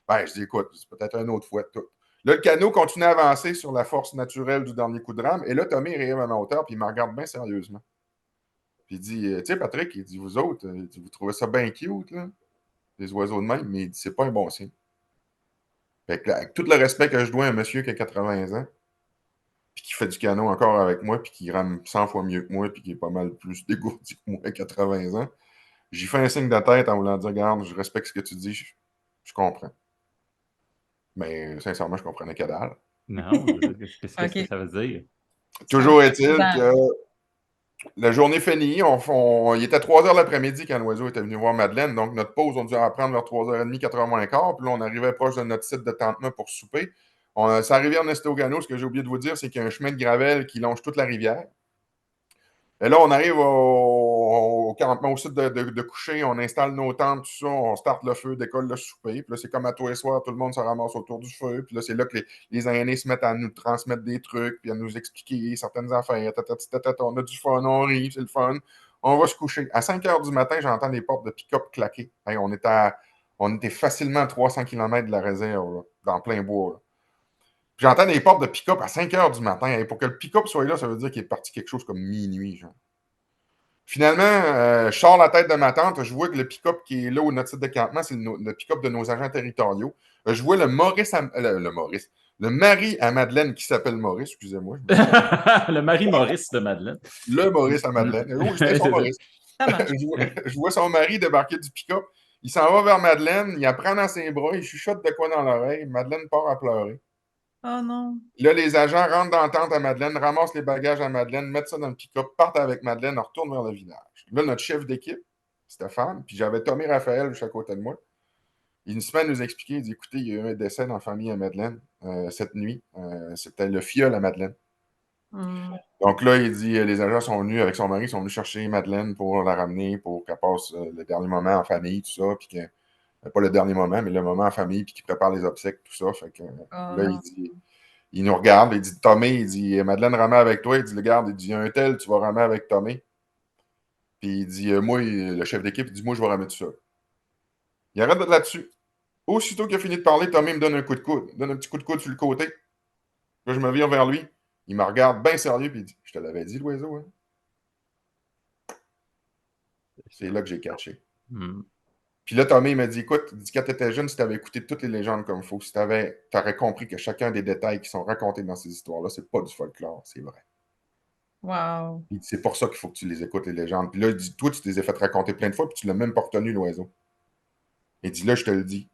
Ben, je dis écoute, c'est peut-être un autre fois. Tout. Là, le canot continue à avancer sur la force naturelle du dernier coup de rame. Et là, Tommy arrive à ma hauteur. Puis il me regarde bien sérieusement. Puis il dit, tu sais, Patrick, il dit, vous autres, vous trouvez ça bien cute, là, les oiseaux de même, mais il dit, c'est pas un bon signe. Fait que, avec tout le respect que je dois à un monsieur qui a 80 ans, puis qui fait du canot encore avec moi, puis qui rame 100 fois mieux que moi, puis qui est pas mal plus dégourdi que moi à 80 ans, j'ai fait un signe de tête en voulant dire, regarde, je respecte ce que tu dis, je comprends. Mais sincèrement, je comprenais que dalle. Non, qu'est-ce que ça veut dire? Toujours est-il que la journée finie, il était 3 h l'après-midi quand l'oiseau était venu voir Madeleine. Donc, notre pause, on dû en prendre vers 3h30, 4h moins quart. Puis là, on arrivait proche de notre site de Tantema pour souper. Ça arrivait en Estéogano. Ce que j'ai oublié de vous dire, c'est qu'il y a un chemin de gravelle qui longe toute la rivière. Et là, on arrive au campement, au site de coucher. On installe nos tentes, tout ça. On starte le feu, décolle le souper. Puis là, c'est comme à tous les soirs, tout le monde se ramasse autour du feu. Puis là, c'est là que les aînés se mettent à nous transmettre des trucs, puis à nous expliquer certaines affaires. On a du fun, on rit, c'est le fun. On va se coucher. À 5 h du matin, j'entends les portes de pick-up claquer. Hey, on était facilement à 300 km de la réserve, là, dans plein bois. Là. J'entends des portes de pick-up à 5 h du matin. Et pour que le pick-up soit là, ça veut dire qu'il est parti quelque chose comme minuit. Genre. Finalement, je sors la tête de ma tante. Je vois que le pick-up qui est là au notre site de campement, c'est le pick-up de nos agents territoriaux. Je vois le Le mari à Madeleine qui s'appelle Maurice, excusez-moi. Le mari Maurice de Madeleine. Le Maurice à Madeleine. Oui, c'était son Maurice. Ça marche. Je vois son mari débarquer du pick-up. Il s'en va vers Madeleine, il la prend dans ses bras, il chuchote de quoi dans l'oreille. Madeleine part à pleurer. Oh non. Là, les agents rentrent dans la tente à Madeleine, ramassent les bagages à Madeleine, mettent ça dans le pick-up, partent avec Madeleine, on retourne vers le village. Là, notre chef d'équipe, Stéphane, puis j'avais Tommy Raphaël juste à côté de moi. Il se met à nous expliquer, il dit, écoutez, il y a eu un décès dans la famille à Madeleine cette nuit. C'était le filleul à Madeleine. Donc là, il dit, les agents sont venus avec son mari, ils sont venus chercher Madeleine pour la ramener, pour qu'elle passe le dernier moment en famille, tout ça, puis que, pas le dernier moment, mais le moment en famille, puis qu'il prépare les obsèques, tout ça. Fait que là, il dit, il nous regarde, il dit, Tommy, il dit, Madeleine ramait avec toi, il dit, regarde, il dit, il y a un tel, tu vas ramer avec Tommy. Puis il dit, moi, le chef d'équipe, il dit, moi, je vais ramer tout ça. Il arrête là-dessus. Aussitôt qu'il a fini de parler, Tommy me donne un coup de coude, donne un petit coup de coude sur le côté. Là, je me viens vers lui. Il me regarde bien sérieux, puis il dit, je te l'avais dit, l'oiseau, hein? C'est là que j'ai catché. Puis là, Tommy m'a dit, écoute, il dit, quand tu étais jeune, si tu avais écouté toutes les légendes comme il faut, si tu aurais compris que chacun des détails qui sont racontés dans ces histoires-là, c'est pas du folklore, c'est vrai. Wow. Il dit, c'est pour ça qu'il faut que tu les écoutes, les légendes. Puis là, il dit, toi, tu te les as fait raconter plein de fois, puis tu l'as même pas retenu, l'oiseau. Il dit, là, je te le dis.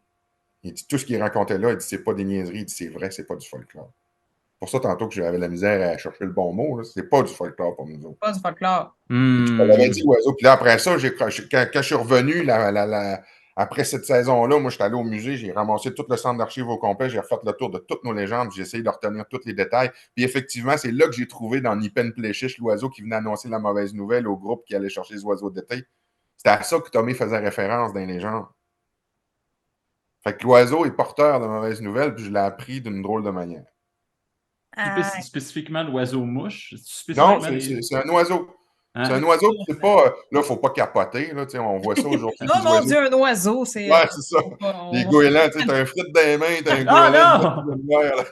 Il dit, tout ce qu'il racontait là, il dit, c'est pas des niaiseries, il dit, c'est vrai, c'est pas du folklore. Pour ça, tantôt que j'avais la misère à chercher le bon mot, c'est pas du folklore pour nous autres. Pas du folklore. On l'avait dit, l'oiseau. Puis là, après ça, quand je suis revenu, après cette saison-là, moi, j'étais allé au musée, j'ai ramassé tout le centre d'archives au complet, j'ai refait le tour de toutes nos légendes, j'ai essayé de retenir tous les détails. Puis effectivement, c'est là que j'ai trouvé dans Nipen Pléchiche l'oiseau qui venait annoncer la mauvaise nouvelle au groupe qui allait chercher les oiseaux d'été. C'était à ça que Tommy faisait référence dans les légendes. Fait que l'oiseau est porteur de mauvaises nouvelles, puis je l'ai appris d'une drôle de manière. Spécifiquement l'oiseau-mouche? Non, c'est un oiseau. C'est un oiseau, puis c'est pas. Là, il ne faut pas capoter. Là, on voit ça aujourd'hui. Non, mon Dieu, un oiseau, c'est. Ouais, c'est ça. Les goélands, tu as un frite dans les mains, tu as un goéland de lumière.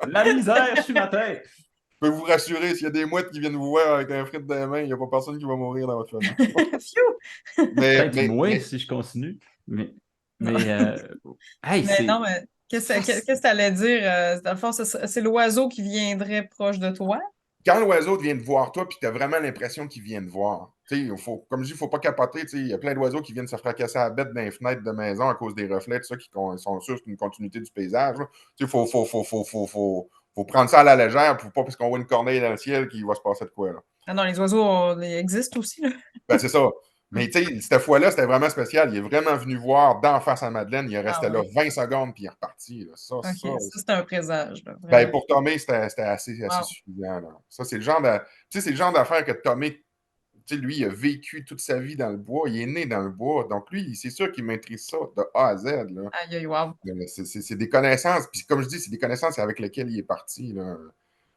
La misère sur ma tête. Je peux vous rassurer, s'il y a des mouettes qui viennent vous voir avec un frite dans les mains, il n'y a pas personne qui va mourir dans votre famille. Peut-être moi si je continue. Mais non, mais qu'est-ce que tu allais dire? Dans le fond, c'est l'oiseau qui viendrait proche de toi? Quand l'oiseau vient te voir toi, puis tu as vraiment l'impression qu'il vient te voir, comme je dis, il ne faut pas capoter. Il y a plein d'oiseaux qui viennent se fracasser à la bête dans les fenêtres de maison à cause des reflets, tout ça, qui sont sûrs que c'est une continuité du paysage. Il faut prendre ça à la légère, pas parce qu'on voit une corneille dans le ciel qu'il va se passer de quoi. Là. Ah non, les oiseaux ils existent aussi. Là. Ben, c'est ça. Mais cette fois-là, c'était vraiment spécial. Il est vraiment venu voir d'en face à Madeleine. Il est resté là 20 secondes, puis il est reparti. Là. Ça, c'était un présage. Là, ben, pour Tommy, c'était assez suffisant. Là. Ça, c'est le genre d'affaire que Tommy, lui, il a vécu toute sa vie dans le bois. Il est né dans le bois. Donc, lui, c'est sûr qu'il maîtrise ça de A à Z. Là. Aïe, wow. C'est des connaissances. Puis, comme je dis, c'est des connaissances avec lesquelles il est parti. Là.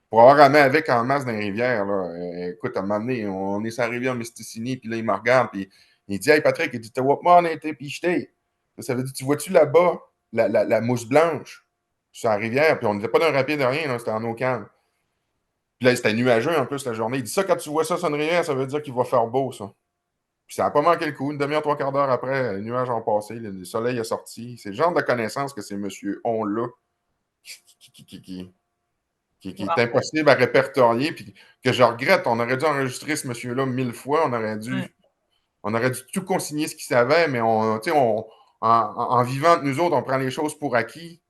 Pour avoir ramé avec en masse dans les rivières, là, écoute, à un moment donné, on est sur la rivière Misticini, puis là, il me regarde, puis il dit, hey Patrick, il dit, t'as what on a été picheté. Ça veut dire, tu vois-tu là-bas la mousse blanche sur la rivière, puis on n'était pas d'un rapide de rien, c'était en eau calme. Puis là, c'était nuageux en plus la journée. Il dit ça, quand tu vois ça sur une rivière, ça veut dire qu'il va faire beau, ça. Puis ça n'a pas manqué le coup. Une demi-heure, 3/4 d'heure après, les nuages ont passé, le soleil est sorti. C'est le genre de connaissances que ces messieurs ont là qui est impossible à répertorier, puis que je regrette. On aurait dû enregistrer ce monsieur-là 1000 fois. On aurait dû tout consigner ce qu'il savait, mais en vivant entre nous autres, on prend les choses pour acquis.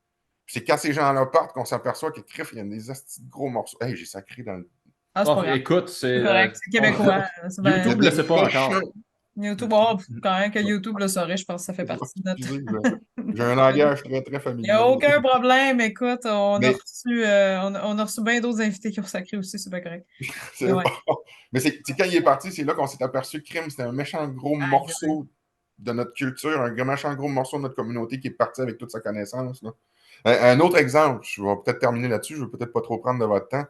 C'est quand ces gens-là partent qu'on s'aperçoit que crif, il y a des astis de gros morceaux. Hey, j'ai sacré dans le. Ah, c'est pas grave. Écoute, c'est correct, c'est québécois. YouTube ne le sait pas encore. YouTube, quand même que YouTube le saurait, je pense que ça fait partie de notre. J'ai un langage très, très familier. Il n'y a aucun problème. Écoute, on a reçu bien d'autres invités qui ont sacré aussi, c'est pas correct. Mais c'est quand il est parti, c'est là qu'on s'est aperçu que crime, c'était un méchant gros morceau de notre culture, un méchant gros morceau de notre communauté qui est parti avec toute sa connaissance. Là. Un autre exemple, je vais peut-être terminer là-dessus, je ne vais peut-être pas trop prendre de votre temps.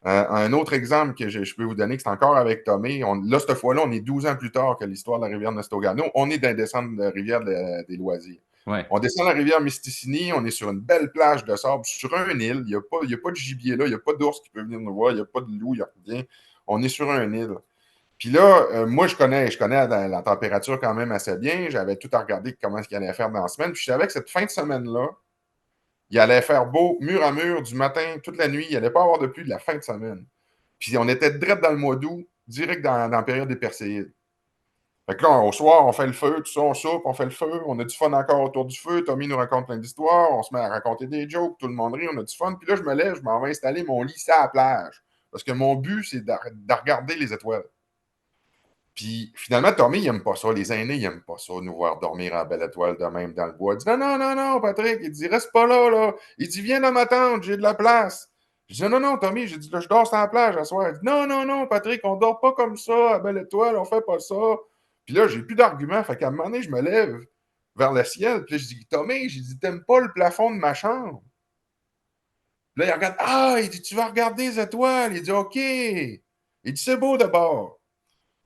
Un autre exemple que je peux vous donner, que c'est encore avec Tommy. Là, cette fois-là, on est 12 ans plus tard que l'histoire de la rivière Nestogano. On est dans le descente de la rivière des Loisirs. Ouais. On descend la rivière Misticini, on est sur une belle plage de sable, sur une île. Il n'y a pas de gibier là, il n'y a pas d'ours qui peut venir nous voir, il n'y a pas de loup, il n'y a rien. On est sur une île. Puis là, moi, je connais la température quand même assez bien. J'avais tout à regarder comment il allait faire dans la semaine. Puis je savais que cette fin de semaine-là, il allait faire beau, mur à mur, du matin, toute la nuit. Il n'allait pas avoir de pluie de la fin de semaine. Puis on était direct dans le mois d'août, direct dans la période des Perséides. Fait que là, au soir, on fait le feu, tout ça, on soupe, on fait le feu, on a du fun encore autour du feu. Tommy nous raconte plein d'histoires, on se met à raconter des jokes, tout le monde rit, on a du fun. Puis là, je me lève, je m'en vais installer mon lit à la plage. Parce que mon but, c'est de regarder les étoiles. Puis finalement, Tommy, il n'aime pas ça. Les aînés, ils n'aiment pas ça, nous voir dormir en belle étoile de même dans le bois. Il dit non, Patrick. Il dit reste pas là, là. Il dit viens dans ma tente, j'ai de la place. Je dis non, Tommy. J'ai dit là, je dors sur la plage à soir. Il dit non, Patrick, on dort pas comme ça à belle étoile, on fait pas ça. Puis là, j'ai plus d'arguments. Fait qu'à un moment donné, je me lève vers le ciel. Puis là, je dis Tommy, j'ai dit t'aimes pas le plafond de ma chambre. Puis là, il regarde il dit tu vas regarder les étoiles. Il dit OK. Il dit c'est beau d'abord.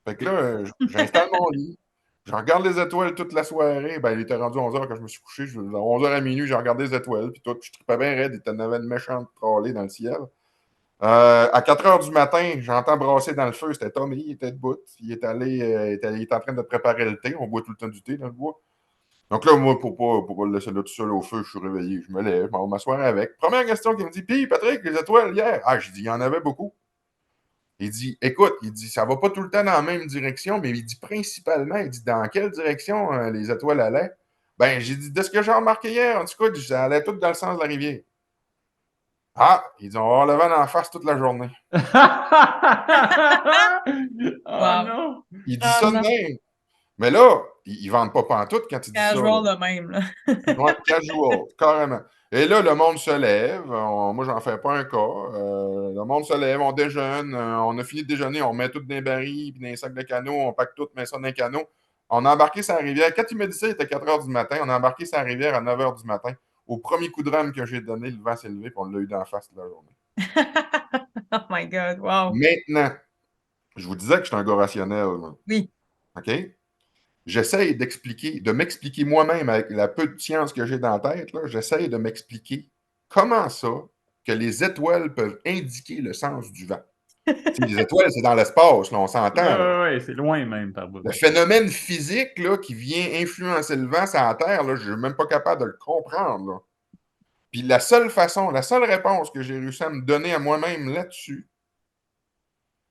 Fait que là, j'installe mon lit. Je regarde les étoiles toute la soirée. Ben, il était rendu 11h quand je me suis couché. À 11h à minuit, j'ai regardé les étoiles. Puis tout, je tripais bien raide. Il y en avait une méchante trollée dans le ciel. À 4h du matin, j'entends brasser dans le feu. C'était Tommy, il était debout. Il est en train de préparer le thé. On boit tout le temps du thé dans le bois. Donc là, moi, pour pas le laisser là tout seul au feu, je suis réveillé. Je me lève, je m'en vais m'asseoir avec. Première question qu'il me dit, puis Patrick, les étoiles hier. Ah, je dis, il y en avait beaucoup. Il dit, écoute, il dit, ça va pas tout le temps dans la même direction, mais il dit principalement, il dit, dans quelle direction les étoiles allaient? Ben, j'ai dit, de ce que j'ai remarqué hier, en tout cas, ça allait tout dans le sens de la rivière. Ah, il dit, on va avoir le vent en face toute la journée. Oh non! Il dit ça de non. même. Mais là, ils ne vendent pas pantoute quand il dit ça. Casual de même, là. Ouais, casual, carrément. Et là, le monde se lève. Moi, j'en fais pas un cas. Le monde se lève, on déjeune. On a fini de déjeuner, on met tout dans les barils puis dans les sacs de canot. On pack tout, met ça dans les canots. On a embarqué sur la rivière. Quand il m'a dit ça, il était 4 h du matin. On a embarqué sur la rivière à 9 h du matin. Au premier coup de rame que j'ai donné, le vent s'est levé et on l'a eu d'en face toute la journée. Oh my God, wow. Maintenant, je vous disais que je suis un gars rationnel. Moi. Oui. OK? J'essaye d'expliquer, de m'expliquer moi-même avec la peu de science que j'ai dans la tête, j'essaye de m'expliquer comment ça que les étoiles peuvent indiquer le sens du vent. Les étoiles, c'est dans l'espace, on s'entend. Oui, c'est loin même par bout. Le phénomène physique là, qui vient influencer le vent sur la Terre, je ne suis même pas capable de le comprendre. Là. Puis la seule réponse que j'ai réussi à me donner à moi-même là-dessus,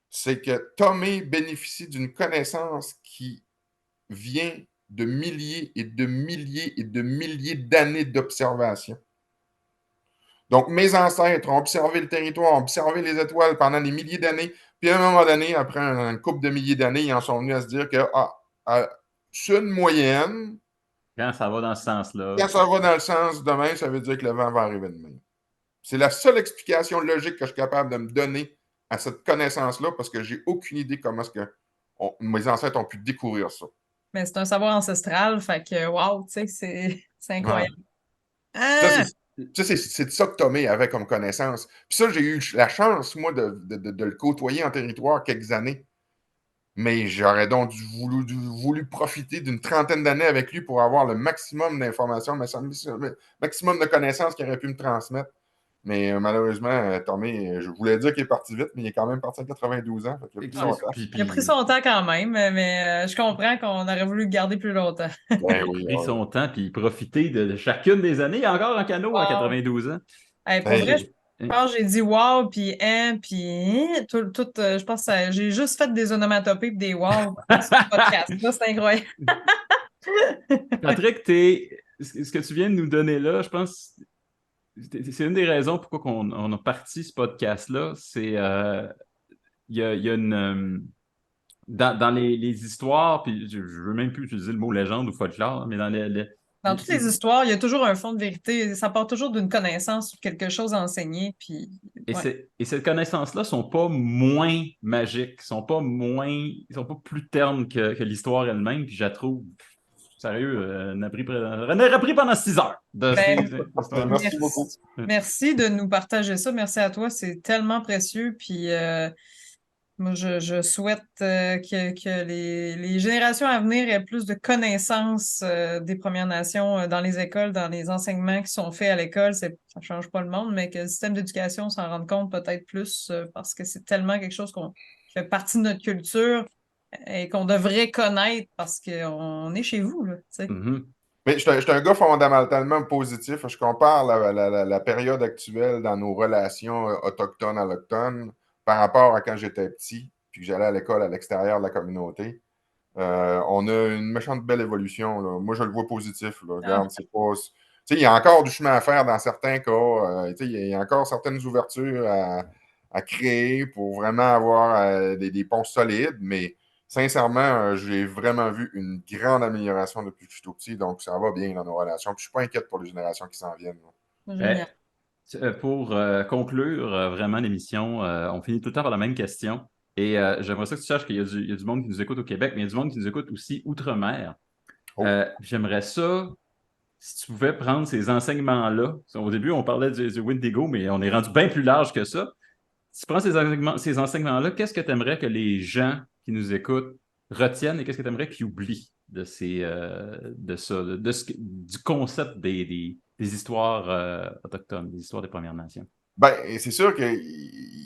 c'est que Tommy bénéficie d'une connaissance qui vient de milliers et de milliers et de milliers d'années d'observation. Donc, mes ancêtres ont observé le territoire, ont observé les étoiles pendant des milliers d'années, puis à un moment donné, après un couple de milliers d'années, ils en sont venus à se dire que c'est une moyenne. Quand ça va dans ce sens-là. Quand ça va dans le sens demain, ça veut dire que le vent va arriver demain. C'est la seule explication logique que je suis capable de me donner à cette connaissance-là, parce que j'ai aucune idée comment est-ce que mes ancêtres ont pu découvrir ça. Mais c'est un savoir ancestral, fait que wow, tu sais, c'est incroyable. Ouais. C'est de ça que Tommy avait comme connaissance. Puis ça, j'ai eu la chance, moi, de le côtoyer en territoire quelques années. Mais j'aurais donc voulu profiter d'une trentaine d'années avec lui pour avoir le maximum d'informations, le maximum de connaissances qu'il aurait pu me transmettre. Mais malheureusement, Tommy, je voulais dire qu'il est parti vite, mais il est quand même parti à 92 ans. Il a pris son temps. Il a pris son temps quand même, mais je comprends qu'on aurait voulu le garder plus longtemps. Ben oui, pris son temps puis profiter de chacune des années. Il y a encore un canot à 92 ans. Hey, pour vrai, je pense que j'ai dit wow, puis je pense que j'ai juste fait des onomatopées et des wow sur ce podcast-là, c'est incroyable. Patrick, ce que tu viens de nous donner là, je pense c'est une des raisons pourquoi on a parti ce podcast-là. C'est il y a une dans les histoires, puis je veux même plus utiliser le mot légende ou folklore, mais dans toutes les histoires, il y a toujours un fond de vérité. Ça part toujours d'une connaissance ou quelque chose à enseigner. Puis, ouais. Et cette connaissance-là ne sont pas moins magiques, ils sont pas plus ternes que l'histoire elle-même, puis je la trouve. Sérieux, on a repris pendant 6 heures. Merci beaucoup. Merci de nous partager ça. Merci à toi. C'est tellement précieux. Puis moi, je souhaite que les générations à venir aient plus de connaissances des Premières Nations dans les écoles, dans les enseignements qui sont faits à l'école. Ça ne change pas le monde, mais que le système d'éducation s'en rende compte peut-être plus parce que c'est tellement quelque chose qui fait partie de notre culture et qu'on devrait connaître parce qu'on est chez vous. Là, Mm-hmm. Mais je suis un gars fondamentalement positif. Je compare la période actuelle dans nos relations autochtones-allochtones par rapport à quand j'étais petit, puis que j'allais à l'école à l'extérieur de la communauté. On a une méchante belle évolution, là. Moi, je le vois positif, là. Ah, Regarde, c'est pas. Tu sais, il y a encore du chemin à faire dans certains cas. Tu sais, il y a encore certaines ouvertures à créer pour vraiment avoir des ponts solides, mais sincèrement, j'ai vraiment vu une grande amélioration depuis que je suis tout petit, donc ça va bien dans nos relations. Puis je suis pas inquiète pour les générations qui s'en viennent, là. Ben, génial. pour conclure vraiment l'émission, on finit tout le temps par la même question. Et j'aimerais ça que tu saches qu'il y a du monde qui nous écoute au Québec, mais il y a du monde qui nous écoute aussi outre-mer. Oh. J'aimerais ça, si tu pouvais prendre ces enseignements-là. Au début, on parlait du Wendigo, mais on est rendu bien plus large que ça. Si tu prends ces enseignements-là, qu'est-ce que tu aimerais que les gens qui nous écoutent retiennent et qu'est-ce que tu aimerais qu'ils oublient de ça, du concept des histoires autochtones, des histoires des Premières Nations? Ben, et c'est sûr qu'il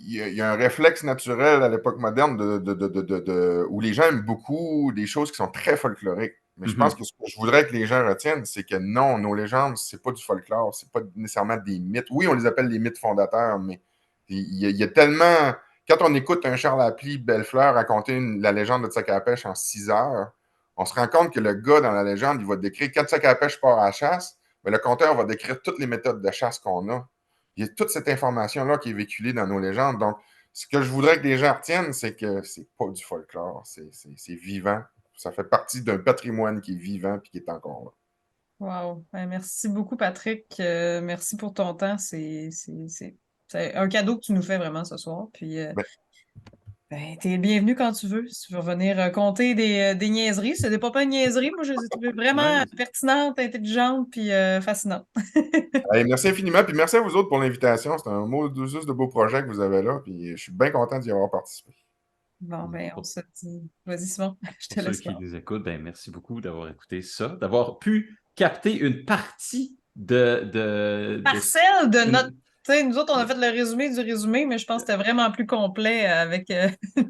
y a un réflexe naturel à l'époque moderne où les gens aiment beaucoup des choses qui sont très folkloriques. Mais je pense Mhm. que ce que je voudrais que les gens retiennent, c'est que non, nos légendes, c'est pas du folklore, c'est pas nécessairement des mythes. Oui, on les appelle les mythes fondateurs, mais il y a tellement. Quand on écoute un Charles Appli Bellefleur raconter la légende de Tsakapèche en 6 heures, on se rend compte que le gars dans la légende, il va décrire quand Tsakapèche part à la chasse, mais le conteur va décrire toutes les méthodes de chasse qu'on a. Il y a toute cette information-là qui est véhiculée dans nos légendes. Donc, ce que je voudrais que les gens retiennent, c'est que c'est pas du folklore, c'est vivant. Ça fait partie d'un patrimoine qui est vivant et qui est encore là. Wow. Ben, merci beaucoup, Patrick. Merci pour ton temps. C'est un cadeau que tu nous fais vraiment ce soir. Puis, Ben, ben, t'es le bienvenu quand tu veux. Si tu veux venir conter des niaiseries. C'est pas de niaiseries. Moi, je les ai trouvées vraiment Ouais, pertinentes, intelligentes, puis fascinantes. allez, merci infiniment, puis merci à vous autres pour l'invitation. C'est un mot juste de beau projet que vous avez là, puis je suis bien content d'y avoir participé. Bon, ben, on pour, se dit. Vas-y, Simon. Je pour te ceux laisse qui faire. nous écoutent, ben, merci beaucoup d'avoir écouté ça, d'avoir pu capter une partie de Parcelle de notre. une- Tu sais, nous autres, on a fait le résumé du résumé, mais je pense que c'était vraiment plus complet avec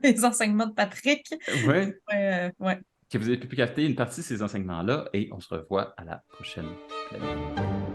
les enseignements de Patrick. ouais, Ouais. que vous avez pu capter une partie de ces enseignements-là et on se revoit à la prochaine planète.